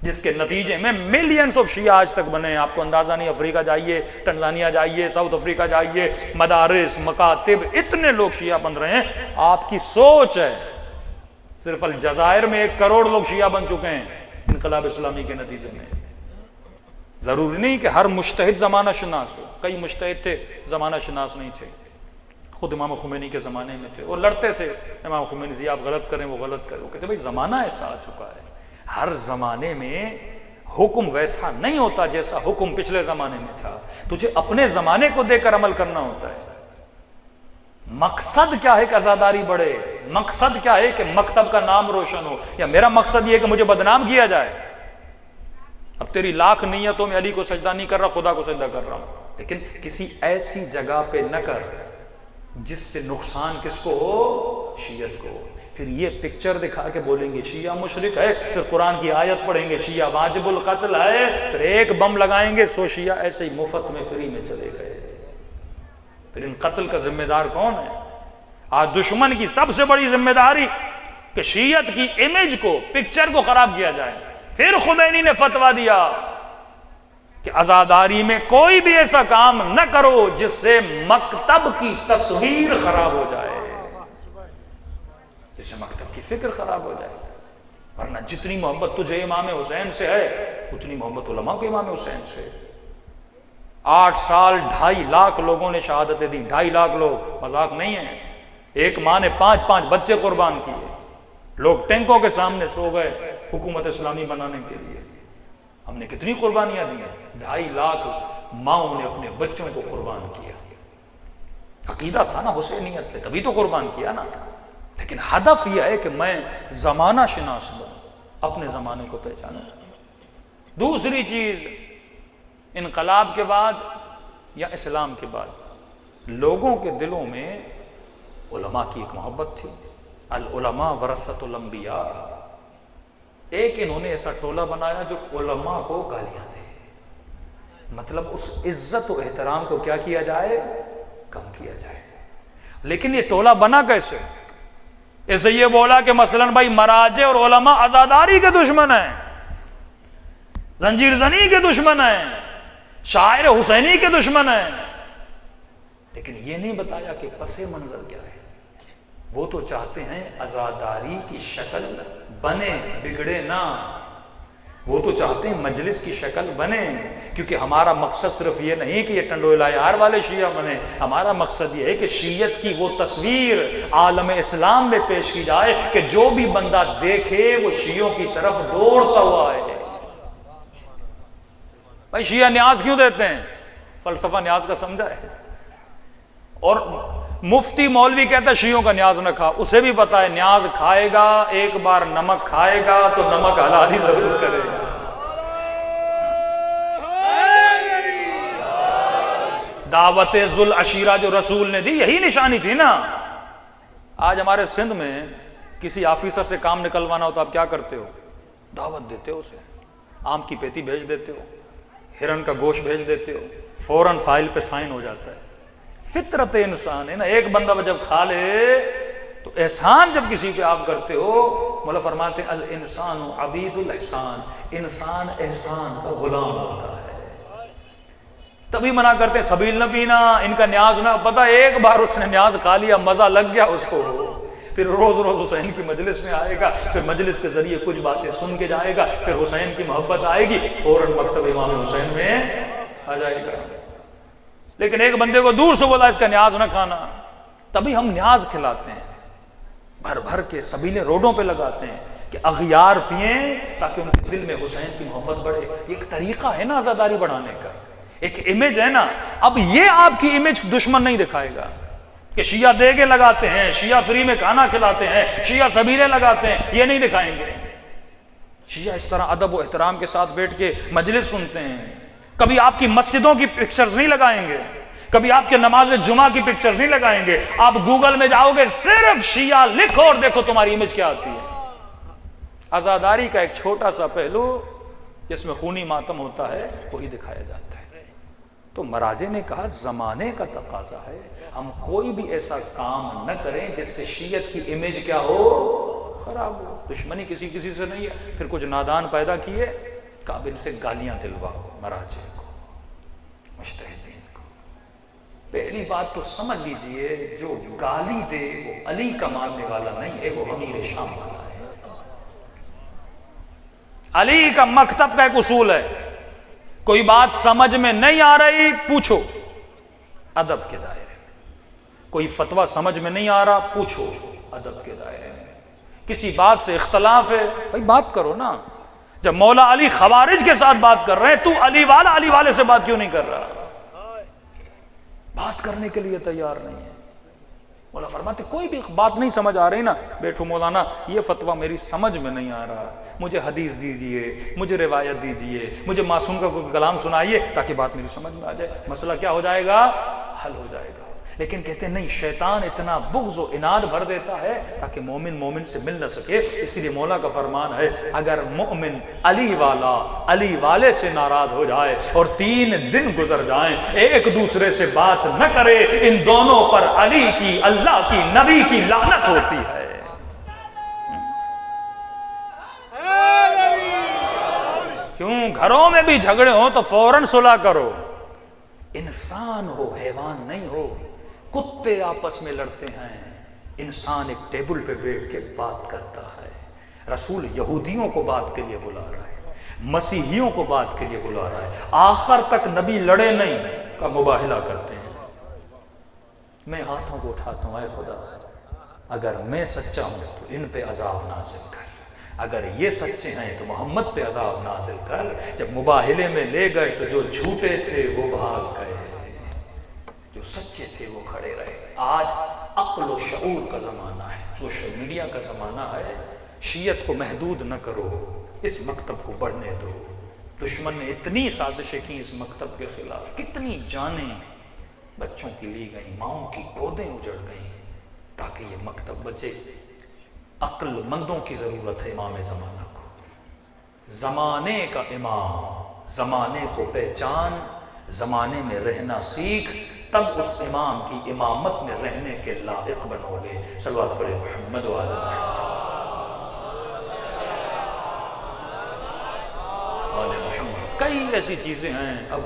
جس کے نتیجے میں ملینز آف شیعہ آج تک بنے ہیں۔ آپ کو اندازہ نہیں، افریقہ جائیے، ٹنزانیہ جائیے، ساؤتھ افریقہ جائیے، مدارس، مکاتب، اتنے لوگ شیعہ بن رہے ہیں۔ آپ کی سوچ ہے، صرف الجزائر میں 1 کروڑ لوگ شیعہ بن چکے ہیں انقلاب اسلامی کے نتیجے میں۔ ضروری نہیں کہ ہر مجتہد زمانہ شناس ہو، کئی مجتہد تھے زمانہ شناس نہیں تھے، خود امام خمینی کے زمانے میں تھے، وہ لڑتے تھے امام خمینی سے، آپ غلط کریں وہ غلط کریں، وہ کہتے بھائی زمانہ ایسا آ چکا ہے، ہر زمانے میں حکم ویسا نہیں ہوتا جیسا حکم پچھلے زمانے میں تھا، تجھے اپنے زمانے کو دیکھ کر عمل کرنا ہوتا ہے۔ مقصد کیا ہے کہ عزاداری بڑھے؟ مقصد کیا ہے کہ مکتب کا نام روشن ہو؟ یا میرا مقصد یہ ہے کہ مجھے بدنام کیا جائے؟ اب تیری لاکھ نیتوں میں علی کو سجدہ نہیں کر رہا، خدا کو سجدہ کر رہا ہوں، لیکن کسی ایسی جگہ پہ نہ کر جس سے نقصان کس کو ہو؟ شیعت کو۔ پھر یہ پکچر دکھا کے بولیں گے شیعہ مشرک ہے، پھر قرآن کی آیت پڑھیں گے شیعہ واجب القتل ہے، پھر ایک بم لگائیں گے سو شیعہ ایسے ہی مفت میں فری میں چلے گئے۔ پھر ان قتل کا ذمہ دار کون ہے؟ آج دشمن کی سب سے بڑی ذمہ داری کہ شیعت کی امیج کو، پکچر کو خراب کیا جائے۔ پھر خمینی نے فتویٰ دیا کہ عزاداری میں کوئی بھی ایسا کام نہ کرو جس سے مکتب کی تصویر خراب ہو جائے، جس سے مکتب کی فکر خراب ہو جائے، ورنہ جتنی محبت تجھے امام حسین سے ہے اتنی محبت علماء کو امام حسین سے۔ 8 سال 2.5 لاکھ لوگوں نے شہادتیں دی، 2.5 لاکھ لوگ، مذاق نہیں ہے۔ ایک ماں نے 5 بچے قربان کیے، لوگ ٹینکوں کے سامنے سو گئے حکومت اسلامی بنانے کے لیے۔ ہم نے کتنی قربانیاں دی ہیں، 2.5 لاکھ ماؤں نے اپنے بچوں کو قربان کیا۔ عقیدہ تھا نا حسینیت پہ، تبھی تو قربان کیا نا۔ لیکن ہدف یہ ہے کہ میں زمانہ شناس بنوں، اپنے زمانے کو پہچانوں۔ دوسری چیز، انقلاب کے بعد یا اسلام کے بعد لوگوں کے دلوں میں علماء کی ایک محبت تھی۔ العلماء ورثۃ الانبیاء۔ ایک انہوں نے ایسا ٹولہ بنایا جو علماء کو گالیاں دے، مطلب اس عزت و احترام کو کیا کیا جائے؟ کم کیا جائے۔ لیکن یہ ٹولہ بنا کیسے؟ ایسے یہ بولا کہ مثلا بھائی مراجع اور علماء عزاداری کے دشمن ہیں، زنجیر زنی کے دشمن ہیں، شاعر حسینی کے دشمن ہیں، لیکن یہ نہیں بتایا کہ پس منظر کیا ہے۔ وہ تو چاہتے ہیں عزاداری کی شکل بنے، بگڑے نہ۔ وہ تو چاہتے ہیں مجلس کی شکل بنے، کیونکہ ہمارا مقصد صرف یہ نہیں کہ یہ ٹنڈولا یار والے شیعہ بنے، ہمارا مقصد یہ ہے کہ شیعت کی وہ تصویر عالم اسلام میں پیش کی جائے کہ جو بھی بندہ دیکھے وہ شیعوں کی طرف دوڑتا ہوا ہے۔ بھائی شیعہ نیاز کیوں دیتے ہیں؟ فلسفہ نیاز کا سمجھا ہے۔ اور مفتی مولوی کہتا ہے شیعوں کا نیاز نہ کھا، اسے بھی پتا ہے نیاز کھائے گا، ایک بار نمک کھائے گا تو نمک حلال ہی ضرور کرے گا۔ دعوت ذل عشیرہ جو رسول نے دی یہی نشانی تھی نا۔ آج ہمارے سندھ میں کسی آفیسر سے کام نکلوانا ہو تو آپ کیا کرتے ہو؟ دعوت دیتے ہو اسے، آم کی پیتی بھیج دیتے ہو، ہرن کا گوشت بھیج دیتے ہو، فوراً فائل پہ سائن ہو جاتا ہے۔ فطرت انسان ہے نا، ایک بندہ جب کھا لے تو احسان جب کسی پہ آپ کرتے ہو، مولا فرماتے ہیں الانسان عبید الاحسان، انسان احسان کا غلام ہوتا ہے۔ تبھی منع کرتے ہیں سبیل نہ پینا، ان کا نیاز نہ، پتہ ایک بار اس نے نیاز کھا لیا، مزہ لگ گیا اس کو، پھر روز روز حسین کی مجلس میں آئے گا، پھر مجلس کے ذریعے کچھ باتیں سن کے جائے گا، پھر حسین کی محبت آئے گی، فوراً مکتب امام حسین میں آ جائے گا۔ لیکن ایک بندے کو دور سے بولا اس کا نیاز نہ کھانا، تبھی ہم نیاز کھلاتے ہیں، بھر بھر کے سبیلے روڈوں پہ لگاتے ہیں کہ اغیار پئیں تاکہ ان کے دل میں حسین کی محبت بڑھے۔ ایک طریقہ ہے نا عزاداری بڑھانے کا، ایک امیج ہے نا۔ اب یہ آپ کی امیج دشمن نہیں دکھائے گا کہ شیعہ دیگے لگاتے ہیں، شیعہ فری میں کھانا کھلاتے ہیں، شیعہ سبیلے لگاتے ہیں، یہ نہیں دکھائیں گے۔ شیعہ اس طرح ادب و احترام کے ساتھ بیٹھ کے مجلس سنتے ہیں، کبھی آپ کی مسجدوں کی پکچرز نہیں لگائیں گے، کبھی آپ کے نماز جمعہ کی پکچرز نہیں لگائیں گے۔ آپ گوگل میں جاؤ گے، صرف شیعہ لکھو اور دیکھو تمہاری امیج کیا آتی ہے۔ عزاداری کا ایک چھوٹا سا پہلو جس میں خونی ماتم ہوتا ہے وہی دکھایا جاتا ہے۔ تو مراجع نے کہا زمانے کا تقاضا ہے، ہم کوئی بھی ایسا کام نہ کریں جس سے شیعت کی امیج کیا ہو، خراب ہو۔ دشمنی کسی سے نہیں ہے۔ پھر کچھ نادان پیدا کیے، کعب ان سے گالیاں دلواؤ، مراجع کو، مجتہدین کو۔ پہلی بات تو سمجھ لیجئے، جو گالی دے وہ علی کا ماننے والا نہیں ہے، وہ امیر شام والا ہے۔ علی کا مکتب کا ایک اصول ہے، کوئی بات سمجھ میں نہیں آ رہی پوچھو ادب کے دائرے میں، کوئی فتویٰ سمجھ میں نہیں آ رہا پوچھو ادب کے دائرے میں، کسی بات سے اختلاف ہے بھائی بات کرو نا۔ جب مولا علی خوارج کے ساتھ بات کر رہے ہیں، تو علی والے سے بات کیوں نہیں کر رہا؟ بات کرنے کے لیے تیار نہیں ہے۔ مولا فرماتے کوئی بھی بات نہیں سمجھ آ رہی نا، بیٹھو مولانا یہ فتویٰ میری سمجھ میں نہیں آ رہا، مجھے حدیث دیجئے، مجھے روایت دیجئے، مجھے معصوم کا کوئی کلام سنائیے تاکہ بات میری سمجھ میں آ جائے، مسئلہ کیا ہو جائے گا، حل ہو جائے گا۔ لیکن کہتے ہیں نہیں، شیطان اتنا بغض و عناد بھر دیتا ہے تاکہ مومن سے مل نہ سکے۔ اس لیے مولا کا فرمان ہے اگر مومن علی والے سے ناراض ہو جائے اور 3 دن گزر جائیں ایک دوسرے سے بات نہ کرے، ان دونوں پر علی کی، اللہ کی، نبی کی لعنت ہوتی ہے۔ کیوں گھروں میں بھی جھگڑے ہوں تو فوراً صلح کرو، انسان ہو حیوان نہیں ہو۔ کتے آپس میں لڑتے ہیں، انسان ایک ٹیبل پہ بیٹھ کے بات کرتا ہے۔ رسول یہودیوں کو بات کے لیے بلا رہا ہے، مسیحیوں کو بات کے لیے بلا رہا ہے، آخر تک نبی لڑے نہیں کا مباہلہ کرتے ہیں۔ میں ہاتھوں کو اٹھاتا ہوں، اے خدا اگر میں سچا ہوں تو ان پہ عذاب نازل کر، اگر یہ سچے ہیں تو محمد پہ عذاب نازل کر۔ جب مباہلے میں لے گئے تو جو جھوٹے تھے وہ بھاگ گئے، جو سچے تھے وہ کھڑے رہے۔ آج عقل و شعور کا زمانہ ہے، سوشل میڈیا کا زمانہ ہے۔ شیعت کو محدود نہ کرو، اس مکتب کو بڑھنے دو۔ دشمن نے اتنی سازشیں کی اس مکتب کے خلاف، کتنی جانیں بچوں کی لی گئیں، ماؤں کی گودیں اجڑ گئیں تاکہ یہ مکتب بچے۔ عقل مندوں کی ضرورت ہے امام زمانہ کو، زمانے کا امام، زمانے کو پہچان، زمانے میں رہنا سیکھ، تب اس امام کی امامت میں رہنے کے لائق بنو گے۔ صلوات پڑھے محمد و آل محمد۔ کئی ایسی چیزیں ہیں، اب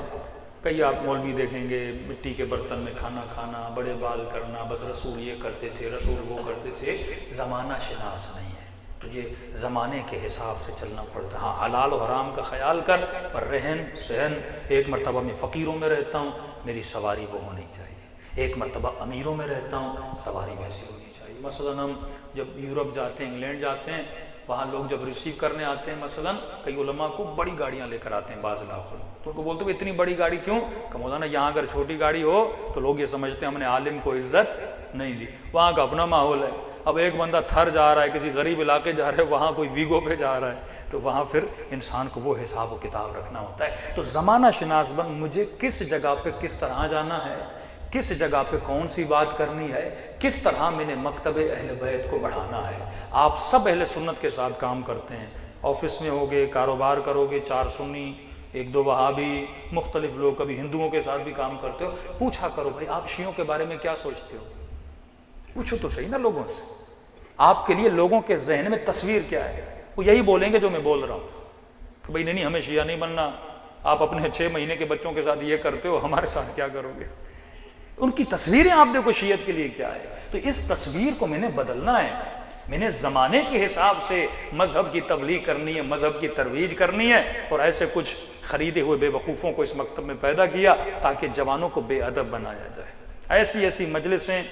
کئی آپ مولوی دیکھیں گے مٹی کے برتن میں کھانا کھانا، بڑے بال کرنا، بس رسول یہ کرتے تھے، رسول وہ کرتے تھے۔ زمانہ شناس نہیں ہے، تجھے زمانے کے حساب سے چلنا پڑتا ہے۔ ہاں حلال و حرام کا خیال کر، پر رہن سہن، ایک مرتبہ میں فقیروں میں رہتا ہوں، میری سواری وہ ہونی چاہیے، ایک مرتبہ امیروں میں رہتا ہوں، سواری ویسی ہونی چاہیے۔ مثلا ہم جب یورپ جاتے ہیں، انگلینڈ جاتے ہیں، وہاں لوگ جب ریسیو کرنے آتے ہیں، مثلا کئی علماء کو بڑی گاڑیاں لے کر آتے ہیں بعض علاقوں میں، تو ان کو بولتے ہیں اتنی بڑی گاڑی کیوں؟ کہ مولانا یہاں اگر چھوٹی گاڑی ہو تو لوگ یہ سمجھتے ہیں ہم نے عالم کو عزت نہیں دی، وہاں کا اپنا ماحول ہے۔ اب ایک بندہ تھر جا رہا ہے، کسی غریب علاقے جا رہا ہے، وہاں کوئی ویگو پہ جا رہا ہے، تو وہاں پھر انسان کو وہ حساب و کتاب رکھنا ہوتا ہے۔ تو زمانہ شناس بن، مجھے کس جگہ پہ کس طرح جانا ہے، کس جگہ پہ کون سی بات کرنی ہے، کس طرح میں نے مکتب اہل بیت کو بڑھانا ہے۔ آپ سب اہل سنت کے ساتھ کام کرتے ہیں، آفس میں ہوگے، کاروبار کرو گے، 4 سنی، 1-2 وہابی، مختلف لوگ، کبھی ہندوؤں کے ساتھ بھی کام کرتے ہو، پوچھا کرو بھائی آپ شیعوں کے بارے میں کیا سوچتے ہو؟ پوچھو تو صحیح نا لوگوں سے، آپ کے لیے لوگوں کے ذہن میں تصویر کیا ہے؟ وہ یہی بولیں گے جو میں بول رہا ہوں کہ بھائی نہیں ہمیں شیعہ نہیں بننا، آپ اپنے 6 مہینے کے بچوں کے ساتھ یہ کرتے ہو، ہمارے ساتھ کیا کرو گے؟ ان کی تصویریں آپ دیکھو شیعت کے لیے کیا ہے. تو اس تصویر کو میں نے بدلنا ہے، میں نے زمانے کے حساب سے مذہب کی تبلیغ کرنی ہے، مذہب کی ترویج کرنی ہے، اور ایسے کچھ خریدے ہوئے بے وقوفوں کو اس مکتب میں پیدا کیا تاکہ جوانوں کو بے ادب بنایا جائے. ایسی مجلسیں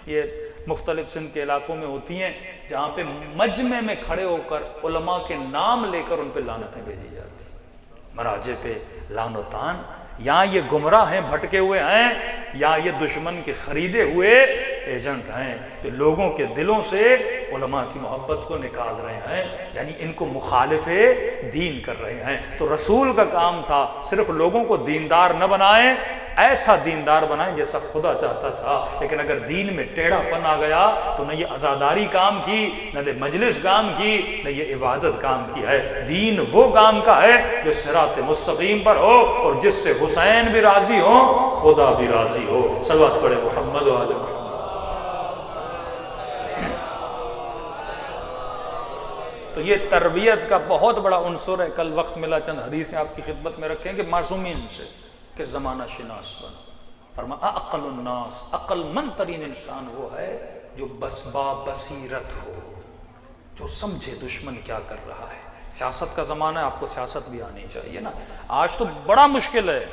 یہ مختلف سندھ کے علاقوں میں ہوتی ہیں جہاں پہ مجمع میں کھڑے ہو کر علماء کے نام لے کر ان پہ لعنتیں بھیجی جاتی ہیں. مراجع پہ لعن و طعن. یا یہ گمراہ ہیں، بھٹکے ہوئے ہیں، یا یہ دشمن کے خریدے ہوئے ایجنٹ ہیں جو لوگوں کے دلوں سے علماء کی محبت کو نکال رہے ہیں، یعنی ان کو مخالف دین کر رہے ہیں. تو رسول کا کام تھا صرف لوگوں کو دیندار نہ بنائیں، ایسا دیندار بنائیں جیسا خدا چاہتا تھا. لیکن اگر دین میں ٹیڑھا پن آ گیا تو نہ یہ عزاداری کام کی، نہ یہ مجلس کام کی، نہ یہ عبادت کام کی ہے. دین وہ کام کا ہے جو صراط مستقیم پر ہو اور جس سے حسین بھی راضی ہو، خدا بھی راضی ہو. صلوات پڑھے محمد و آل محمد. تو یہ تربیت کا بہت بڑا عنصر ہے. کل وقت ملا چند حدیثیں آپ کی خدمت میں رکھیں کہ معصومین سے کہ زمانہ شناس بنا. فرمایا اعقل الناس، عقل مند ترین انسان وہ ہے جو بسبا بصیرت ہو، جو سمجھے دشمن کیا کر رہا ہے. سیاست کا زمانہ ہے، آپ کو سیاست بھی آنی چاہیے نا. آج تو بڑا مشکل ہے،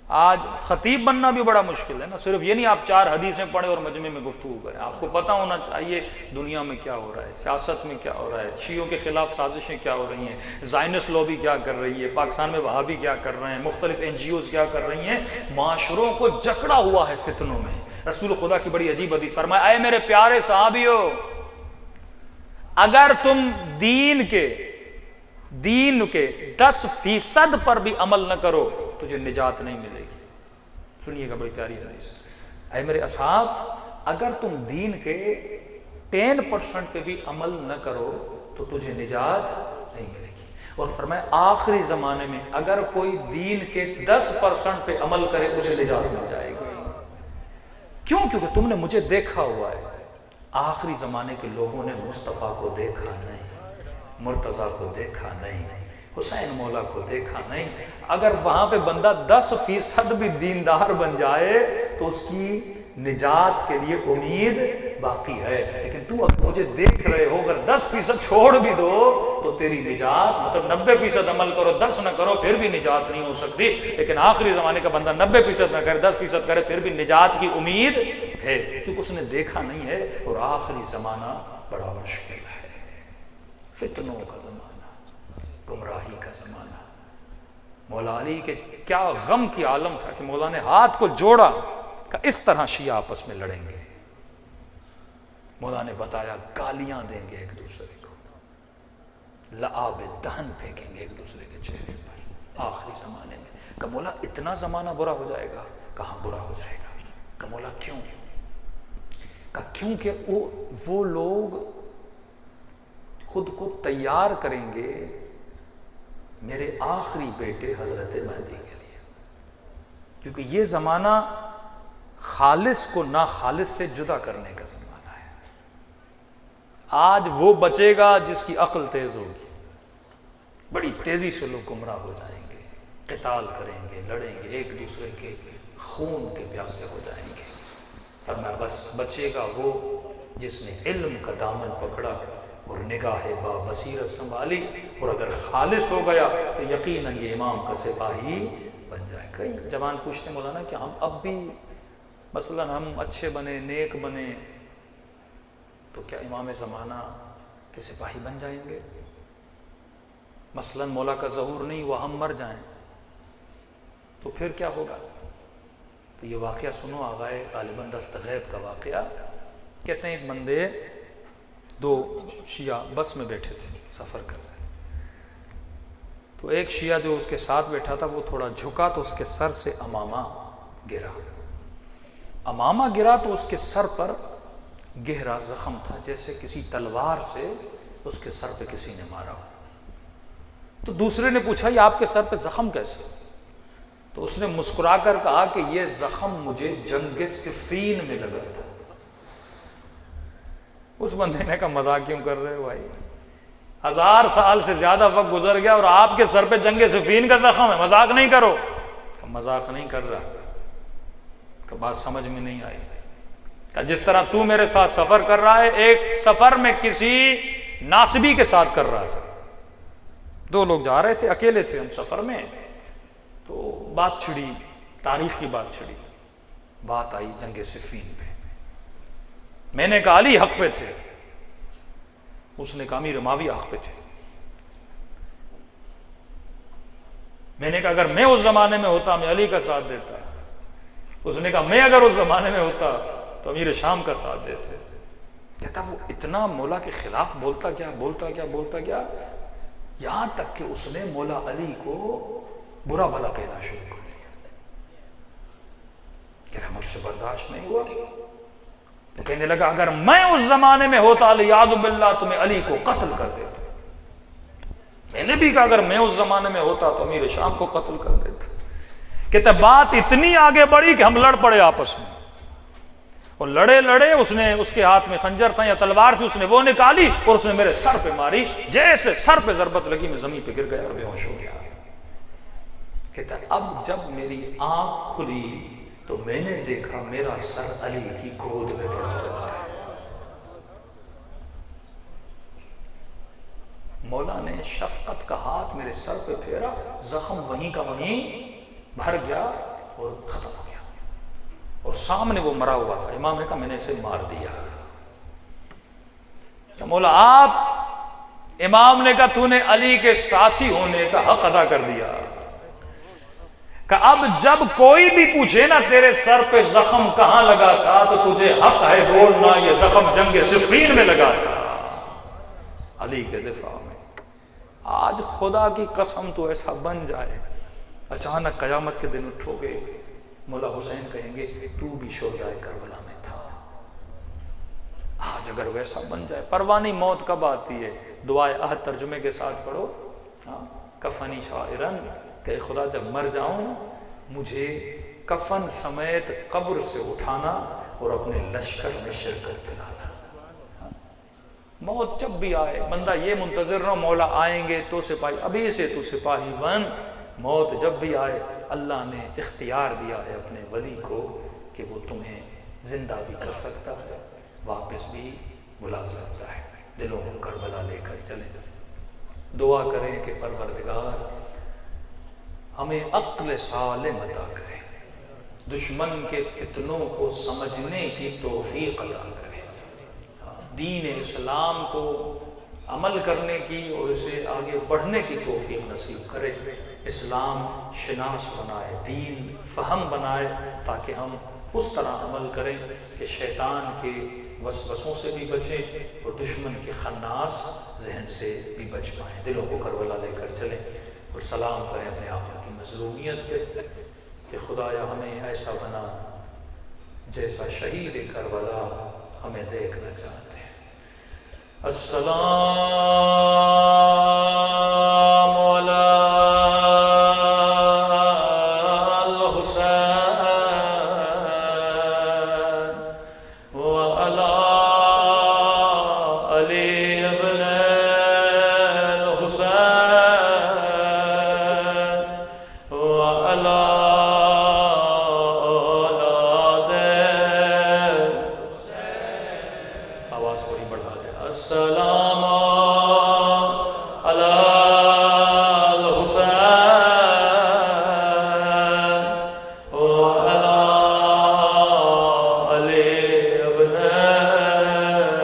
آج خطیب بننا بھی بڑا مشکل ہے نا. صرف یہ نہیں آپ 4 حدیثیں پڑھیں اور مجمع میں گفتگو کریں. آپ کو پتہ ہونا چاہیے دنیا میں کیا ہو رہا ہے، سیاست میں کیا ہو رہا ہے، شیعوں کے خلاف سازشیں کیا ہو رہی ہیں، زائنس لوبی کیا کر رہی ہے، پاکستان میں وہابی کیا کر رہے ہیں، مختلف NGOs کیا کر رہی ہیں. معاشروں کو جکڑا ہوا ہے فتنوں میں. رسول خدا کی بڑی عجیب حدیث فرمایا، اے میرے پیارے صحابیو، اگر تم دین کے 10% پر بھی عمل نہ کرو تجھے نجات نہیں ملے گی. سنیے گا بڑی پیاری حدیث. اے میرے اصحاب، اگر تم دین کے 10% پہ بھی عمل نہ کرو تو تجھے نجات نہیں ملے گی. اور فرمایا آخری زمانے میں اگر کوئی دین کے 10% پہ عمل کرے اسے نجات مل جائے گی. کیوں؟ کیونکہ تم نے مجھے دیکھا ہوا ہے. آخری زمانے کے لوگوں نے مصطفیٰ کو دیکھا نہیں، مرتضیٰ کو دیکھا نہیں، حسین مولا کو دیکھا نہیں. اگر وہاں پہ بندہ 10% بھی دیندار بن جائے تو اس کی نجات کے لیے امید باقی ہے. لیکن تو اگر مجھے دیکھ رہے ہو، اگر 10% چھوڑ بھی دو تو تیری نجات، مطلب 90% عمل کرو 10 نہ کرو پھر بھی نجات نہیں ہو سکتی. لیکن آخری زمانے کا بندہ 90% نہ کرے 10% کرے پھر بھی نجات کی امید ہے، کیونکہ اس نے دیکھا نہیں ہے. اور آخری زمانہ بڑا مشکل ہے، فتنوں کا زمانہ، گمراہی کا زمانہ. مولا علی کے کیا غم کی عالم تھا کہ مولا نے ہاتھ کو جوڑا کہ اس طرح شیعہ آپس میں لڑیں گے. مولا نے بتایا گالیاں دیں گے ایک دوسرے کو، لعاب دہن پھینکیں گے ایک دوسرے کے چہرے پر آخری زمانے میں. کہ مولا اتنا زمانہ برا ہو جائے گا؟ کہاں برا ہو جائے گا. کہ مولا کیوں؟ کہ کیونکہ وہ لوگ خود کو تیار کریں گے میرے آخری بیٹے حضرت مہدی کے لیے. کیونکہ یہ زمانہ خالص کو ناخالص سے جدا کرنے کا زمانہ ہے. آج وہ بچے گا جس کی عقل تیز ہوگی. بڑی تیزی سے لوگ گمراہ ہو جائیں گے، قتال کریں گے، لڑیں گے، ایک دوسرے کے خون کے پیاسے ہو جائیں گے. فرمایا بس بچے گا وہ جس نے علم کا دامن پکڑا اور نگاہ با بصیرت سنبھالی، اور اگر خالص ہو گیا تو یقیناً یہ امام کا سپاہی بن جائے. کئی جوان پوچھتے ہیں مولانا کہ ہم اب بھی مثلاً ہم اچھے بنے، نیک بنے تو کیا امام زمانہ کے سپاہی بن جائیں گے؟ مثلاً مولا کا ظہور نہیں ہوا، ہم مر جائیں تو پھر کیا ہوگا؟ تو یہ واقعہ سنو، آغائے غالباً دست غیب کا واقعہ. کہتے ہیں ایک بندے 2 شیعہ بس میں بیٹھے تھے، سفر کر رہے. تو ایک شیعہ جو اس کے ساتھ بیٹھا تھا وہ تھوڑا جھکا تو اس کے سر سے امامہ گرا. امامہ گرا تو اس کے سر پر گہرا زخم تھا، جیسے کسی تلوار سے اس کے سر پہ کسی نے مارا ہو. تو دوسرے نے پوچھا یہ آپ کے سر پہ زخم کیسے؟ تو اس نے مسکرا کر کہا کہ یہ زخم مجھے جنگ صفین میں لگا تھا. اس بندے نے کہا مذاق کیوں کر رہے ہو بھائی؟ 1000 سال سے زیادہ وقت گزر گیا اور آپ کے سر پہ جنگ صفین کا زخم ہے، مذاق نہیں کرو. مذاق نہیں کر رہا. کہ بات سمجھ میں نہیں آئی کہ جس طرح تو میرے ساتھ سفر کر رہا ہے، ایک سفر میں کسی ناسبی کے ساتھ کر رہا تھا، دو لوگ جا رہے تھے، اکیلے تھے ہم سفر میں، تو بات چھڑی، تاریخ کی بات چھڑی، بات آئی جنگ صفین پہ۔ میں نے کہا علی حق پہ تھے، اس نے کہا امیر معاویہ حق پہ تھے۔ میں نے کہا اگر میں اس زمانے میں ہوتا میں علی کا ساتھ دیتا، اس نے کہا میں اگر اس زمانے میں ہوتا تو امیر شام کا ساتھ دیتے۔ کہتا وہ اتنا مولا کے خلاف بولتا گیا یہاں تک کہ اس نے مولا علی کو برا بھلا کہنا شروع کر دیا۔ کہہ رہا مجھ سے برداشت نہیں ہوا، تو کہنے لگا اگر میں اس زمانے میں ہوتا الیاذ باللہ تو میں علی کو قتل کر دیتا۔ میں نے بھی کہا اگر میں اس زمانے میں ہوتا تو امیر شام کو قتل کر دیتا۔ کہتا بات اتنی آگے بڑھی کہ ہم لڑ پڑے آپس میں، اور لڑے اس نے، اس کے ہاتھ میں خنجر تھا یا تلوار تھی، اس نے وہ نکالی اور اس نے میرے سر پہ ماری، جیسے سر پہ ضربت لگی میں زمین پہ گر گیا اور بے ہوش ہو گیا۔ کہتا اب جب میری آنکھ کھلی تو میں نے دیکھا میرا سر علی کی گود میں پڑا ہوا ہے۔ مولا نے شفقت کا ہاتھ میرے سر پہ پھیرا، زخم وہیں کا وہیں بھر گیا اور ختم ہو گیا، اور سامنے وہ مرا ہوا تھا۔ امام نے کہا میں نے اسے مار دیا۔ مولا آپ، امام نے کہا تو نے علی کے ساتھی ہونے کا حق ادا کر دیا، کہ اب جب کوئی بھی پوچھے نا تیرے سر پہ زخم کہاں لگا تھا تو تجھے حق ہے بولنا یہ زخم جنگ صفین میں لگا تھا، علی کے دفاع میں۔ آج خدا کی قسم تو ایسا بن جائے، اچانک قیامت کے دن اٹھو گے، مولا حسین کہیں گے تو بھی شہدائے کربلا میں تھا۔ آج اگر ویسا بن جائے، پروانی موت کب آتی ہے؟ دعائے عہد ترجمے کے ساتھ پڑھو، کفنی شاعرن، کہ خدا جب مر جاؤں مجھے کفن سمیت قبر سے اٹھانا اور اپنے لشکر میں شرکت دلانا۔ موت جب بھی آئے بندہ یہ منتظر نہ مولا آئیں گے تو سپاہی، ابھی سے تو سپاہی بن۔ موت جب بھی آئے اللہ نے اختیار دیا ہے اپنے ولی کو کہ وہ تمہیں زندہ بھی کر سکتا ہے، واپس بھی بلا سکتا ہے۔ دلوں کو کربلا لے کر چلیں، دعا کریں کہ پروردگار ہمیں عقل سالم عطا کرے، دشمن کے فتنوں کو سمجھنے کی توفیق عطا کرے، دین اسلام کو عمل کرنے کی اور اسے آگے بڑھنے کی توفیق نصیب کرے، اسلام شناس بنائے، دین فہم بنائے، تاکہ ہم اس طرح عمل کریں کہ شیطان کے وسوسوں سے بھی بچیں اور دشمن کے خناس ذہن سے بھی بچ پائیں۔ دلوں کو کربلا لے کر چلیں اور سلام کریں اپنے آقا کی مظلومیت پہ کہ خدایا ہمیں ایسا بنا جیسا شہید کربلا ہمیں دیکھنا چاہتے ہیں۔ السلام علی الحسین وعلی علی ابن الحسین وعلی اولاد آواز تھوڑی بڑھا دیں۔ السلام علی الحسین وعلی علی ابن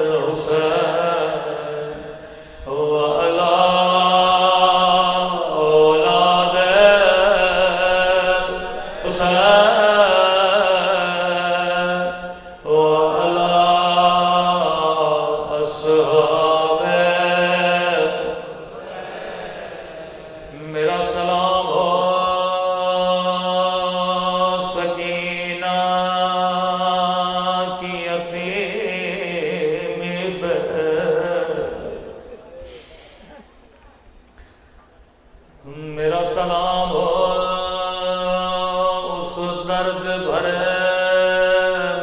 الحسین وعلی اولاد حسین وعلی اصحاب۔ میرا سلام ہو سکینہ کی یتیمی پہ، میرا سلام ہو اس درد بھرے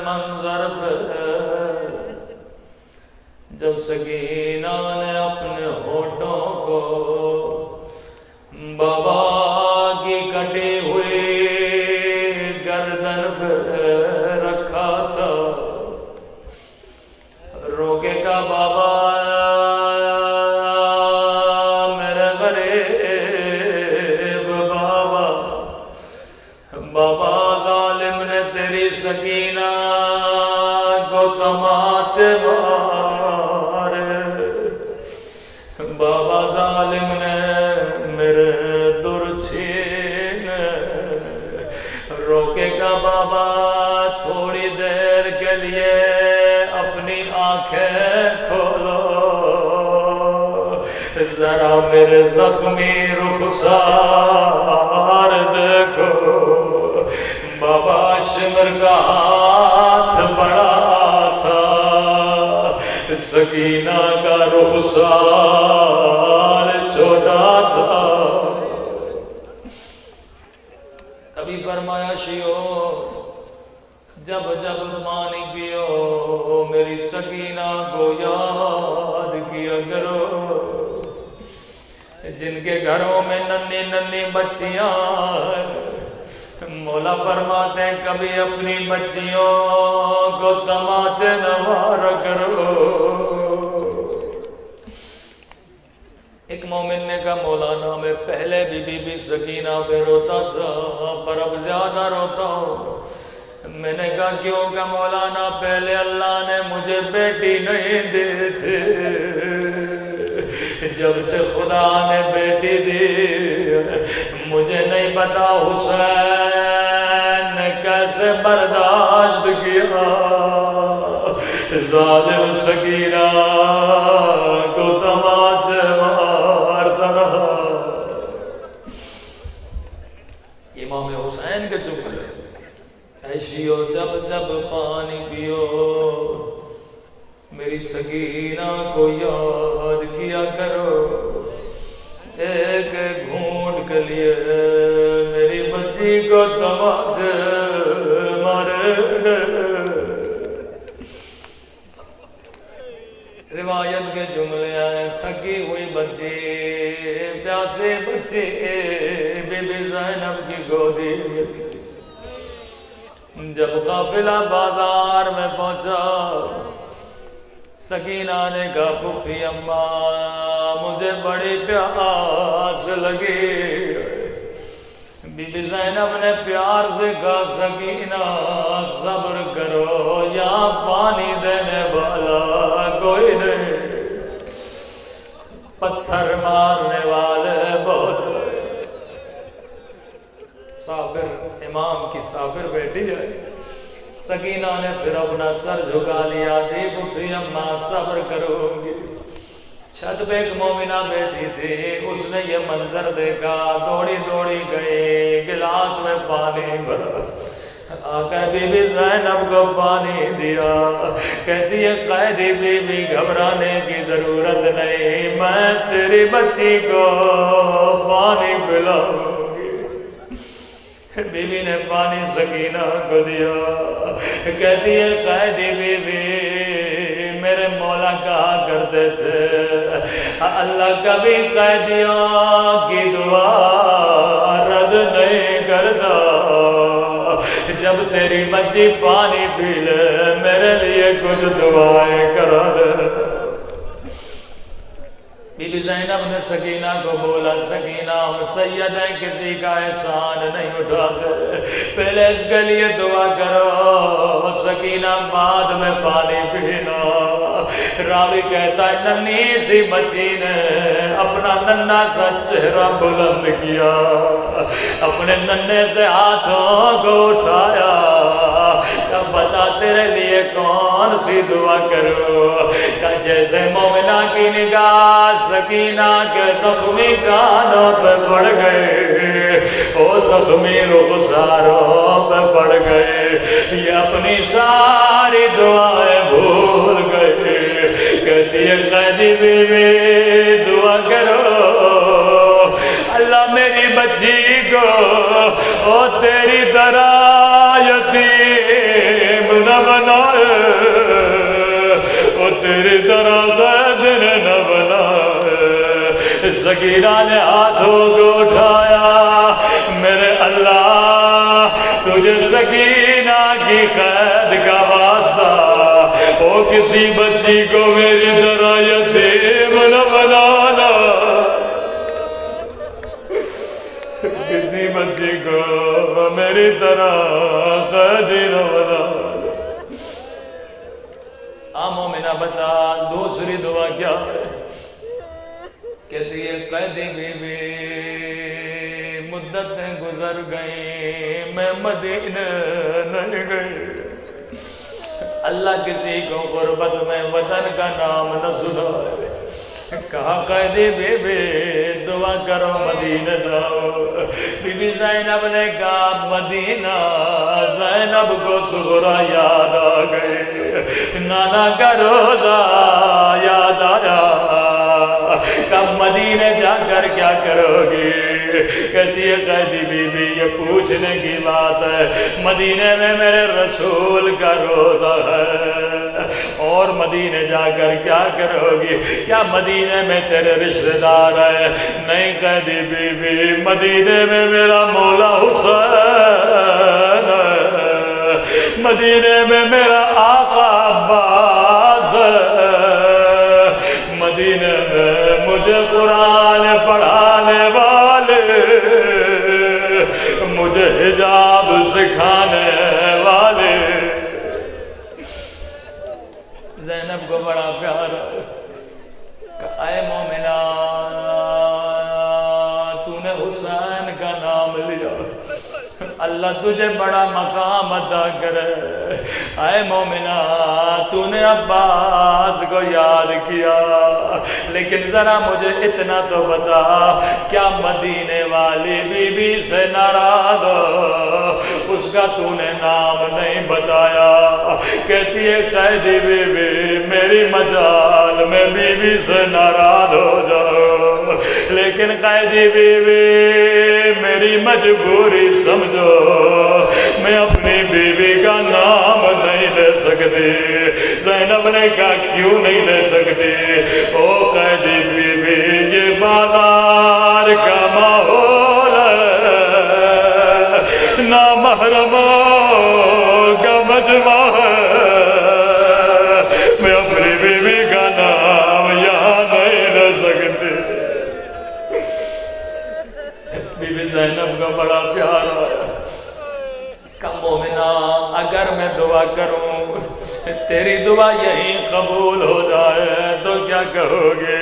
منظر پہ جب سکینہ نے اپنے ہونٹوں کو بابا کی کٹی ہوئی گردن پہ بابا تھوڑی دیر کے لیے اپنی آنکھیں کھولو، ذرا میرے زخمی رخسار دیکھو۔ بابا شمر کا ہاتھ بڑا تھا، سکینہ کا رخسار چھوٹا تھا۔ ابھی فرمایا شیو جب جب پانی پیو میری سکینہ کو یاد کیا کرو۔ جن کے گھروں میں ننھی ننھی بچیاں، مولا فرماتے ہیں کبھی اپنی بچیوں کو تماچے نہ مارا کرو۔ ایک مومن نے کہا مولانا میں پہلے بھی بی بی سکینہ پہ روتا تھا پر اب زیادہ روتا ہوں۔ میں نے کہا کیوں؟ کہ مولانا پہلے اللہ نے مجھے بیٹی نہیں دی تھی، جب سے خدا نے بیٹی دی مجھے نہیں پتا حسین نے کیسے برداشت کیا، ظالم سکینہ کو تماچے مارتا رہا۔ امام حسین کے جملے ایشیو جب جب پانی پیو میری سکینہ کو یاد کیا کرو، ایک گھونٹ کے لیے میری بچی کو تماچے مارے۔ روایت کے جملے آئے تھکی ہوئی بچی، پیاسے بچے بی بی زینب کی گودی میں تھی۔ جب قافلہ بازار میں پہنچا سکینہ نے کہا پھوپھی اماں مجھے بڑی پیاس لگی۔ بی بی زینب نے پیار سے کہا سکینہ صبر کرو، یہاں پانی دینے والا کوئی نہیں، پتھر مارنے والے بہت۔ صابر امام کی صابر بیٹی ہے۔ سکینہ نے پھر اپنا سر جھکا لیا، جی پھوپھی اماں صبر کرو گی۔ چھت پہ ایک مومنہ بیٹھی تھی، اس نے یہ منظر دیکھا، دوڑی دوڑی گئی، گلاس میں پانی بھرا، آ کر بی بی زینب کو پانی دیا۔ کہتی ہے قیدی بی بی گھبرانے کی ضرورت نہیں، میں تیری بچی کو پانی پلاؤں گی۔ بی بی نے پانی سکینہ کو دیا۔ کہتی ہے قیدی بی بی میرے مولا کہا کرتے تھے اللہ کبھی قیدیوں کی دعا رد نہیں کرتا، جب تیری بچی پانی پی لے میرے لیے کچھ دعائیں کرا دے۔ بی بی زینب نے سکینہ کو بولا سکینہ ہم سید ہیں، کسی کا احسان نہیں اٹھاتے، پہلے اس کے لیے دعا کرو، سکینہ بعد میں پانی پینا۔ راوی کہتا ہے ننھی سی بچی نے اپنا ننھا سا چہرہ بلند کیا، اپنے ننھے سے ہاتھوں کو اٹھایا، اب بتا تیرے لیے کون سی دعا کرو؟ کہ جیسے مومنہ کی نگاہ سکینہ کے زخمی کانوں پہ پڑ گئے، وہ زخمی رخساروں پہ پڑ گئے، یہ اپنی ساری دعائیں بھول گئے۔ کہتی ہے قیدی بی بی دعا کرو اللہ میری بچی کو او تیری طرح یتیم نہ بنائے، او تیری طرح غیر نہ بنائے۔ سکینہ نے ہاتھوں کو اٹھایا، میرے اللہ تجھے سکینہ کی قید کا واسطہ، او کسی بچی کو میری طرح یتیم نہ بنانا، کسی بچی کو میری طرح قیدی نہ بنانا۔ مومنہ بتا دوسری دعا کیا ہے؟ کہتی ہے قیدی بی بی مدتیں گزر گئیں میں مدینہ نہیں گئی. اللہ کسی کو غربت میں وطن کا نام نہ سنائے. کہا قیدی بی بی دعا کرو مدینہ جاؤ. بی بی زینب نے کہا مدینہ. زینب کو صغرا یاد آ گئی. نانا کا روزہ یاد آیا. کب مدینہ جا کر کیا کرو گی؟ کہتی ہے قیدی بی بی یہ پوچھنے کی بات ہے. مدینہ میں میرے رسول کا روزہ ہے اور مدینہ جا کر کیا کرو گی؟ کیا مدینہ میں تیرے رشتہ دار ہے؟ نہیں قیدی بی بی مدینہ میں میرا مولا حسین ہے. مدینہ میں میرا آقا عباس ہے. مدینہ میں مجھے قرآن پڑھانے والے مجھے حجاب سکھانے والے. زینب کو بڑا پیار ہے. اے مومنہ تو نے حسین کا نام لیا اللہ تجھے بڑا مقام عطا کرے. اے مومنہ تو نے عباس کو یاد کیا لیکن ذرا مجھے اتنا تو بتا کیا مدینے والی بی بی سے ناراض ہو؟ اس کا تو نے نام نہیں بتایا. کہتی ہے قیدی بی بی میری مجال میں بی بی سے ناراض ہو جاؤ لیکن قیدی بی بی میری مجبوری سمجھو میں اپنی بیوی کا نام نہیں لے سکتی. زینب نے کہا کیوں نہیں لے سکتی؟ او قیدی بی بی یہ بازار کا ماحول ہے نامحرموں کا مجمع ہے. میں اپنی بیوی کا نام یہاں نہیں لے سکتی. بی بی زینب کا بڑا پیار آیا. کہ مومنہ اگر میں دعا کروں تیری دعا یہی قبول ہو جائے تو کیا کہو گے؟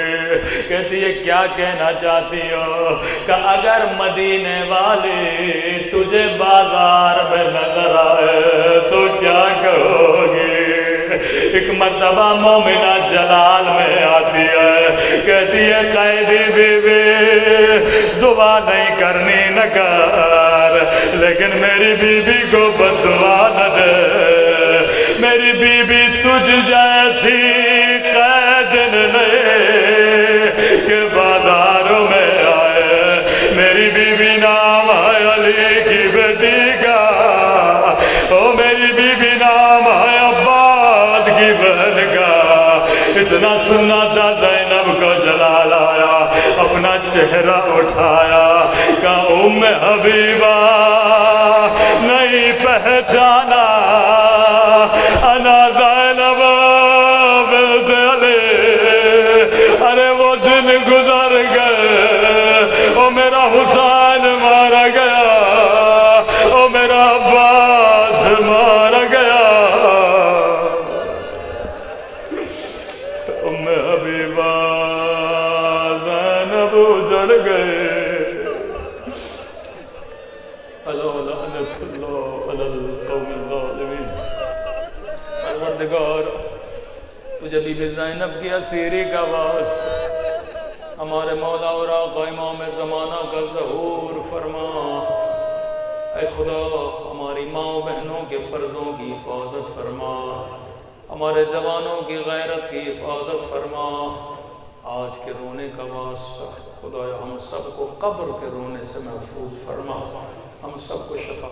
کہتی ہے کیا کہنا چاہتی ہو؟ کہ اگر مدینے والی تجھے بازار میں نظر آئے تو کیا کہو گے؟ ایک مرتبہ مومنہ جلال میں آتی ہے. کہتی ہے قیدی بی بی دعا نہیں کرنی نہ کر لیکن میری بی بی کو بدعا نہ دے. میری بی بی تجھ جیسی قید نہیں کہ بازاروں میں آئے. میری بی بی نام ہے علی کی بیٹی کا. او میری بی بی نام ہے عباد کی بہن کا. اتنا سننا تھا زینب کو جلال آیا. اپنا چہرہ اٹھایا. کہا ام حبیبہ نہیں پہچانا انا زینب بنت علی. ارے وہ دن گزر گئے او میرا حسین مارا گیا او میرا عباس مارا گیا. ام حبیبہ زینب اجڑ گئے. پروردگار تجھے بی بی زینب کی اسیری کا واسطہ ہمارے مولا اور آقا امام زمانہ کا ظہور فرما. اے خدا ہماری ماں بہنوں کے پردوں کی حفاظت فرما. ہمارے جوانوں کی غیرت کی حفاظت فرما. آج کے رونے کا واسطہ خدایا ہم سب کو قبر کے رونے سے محفوظ فرما. ہم سب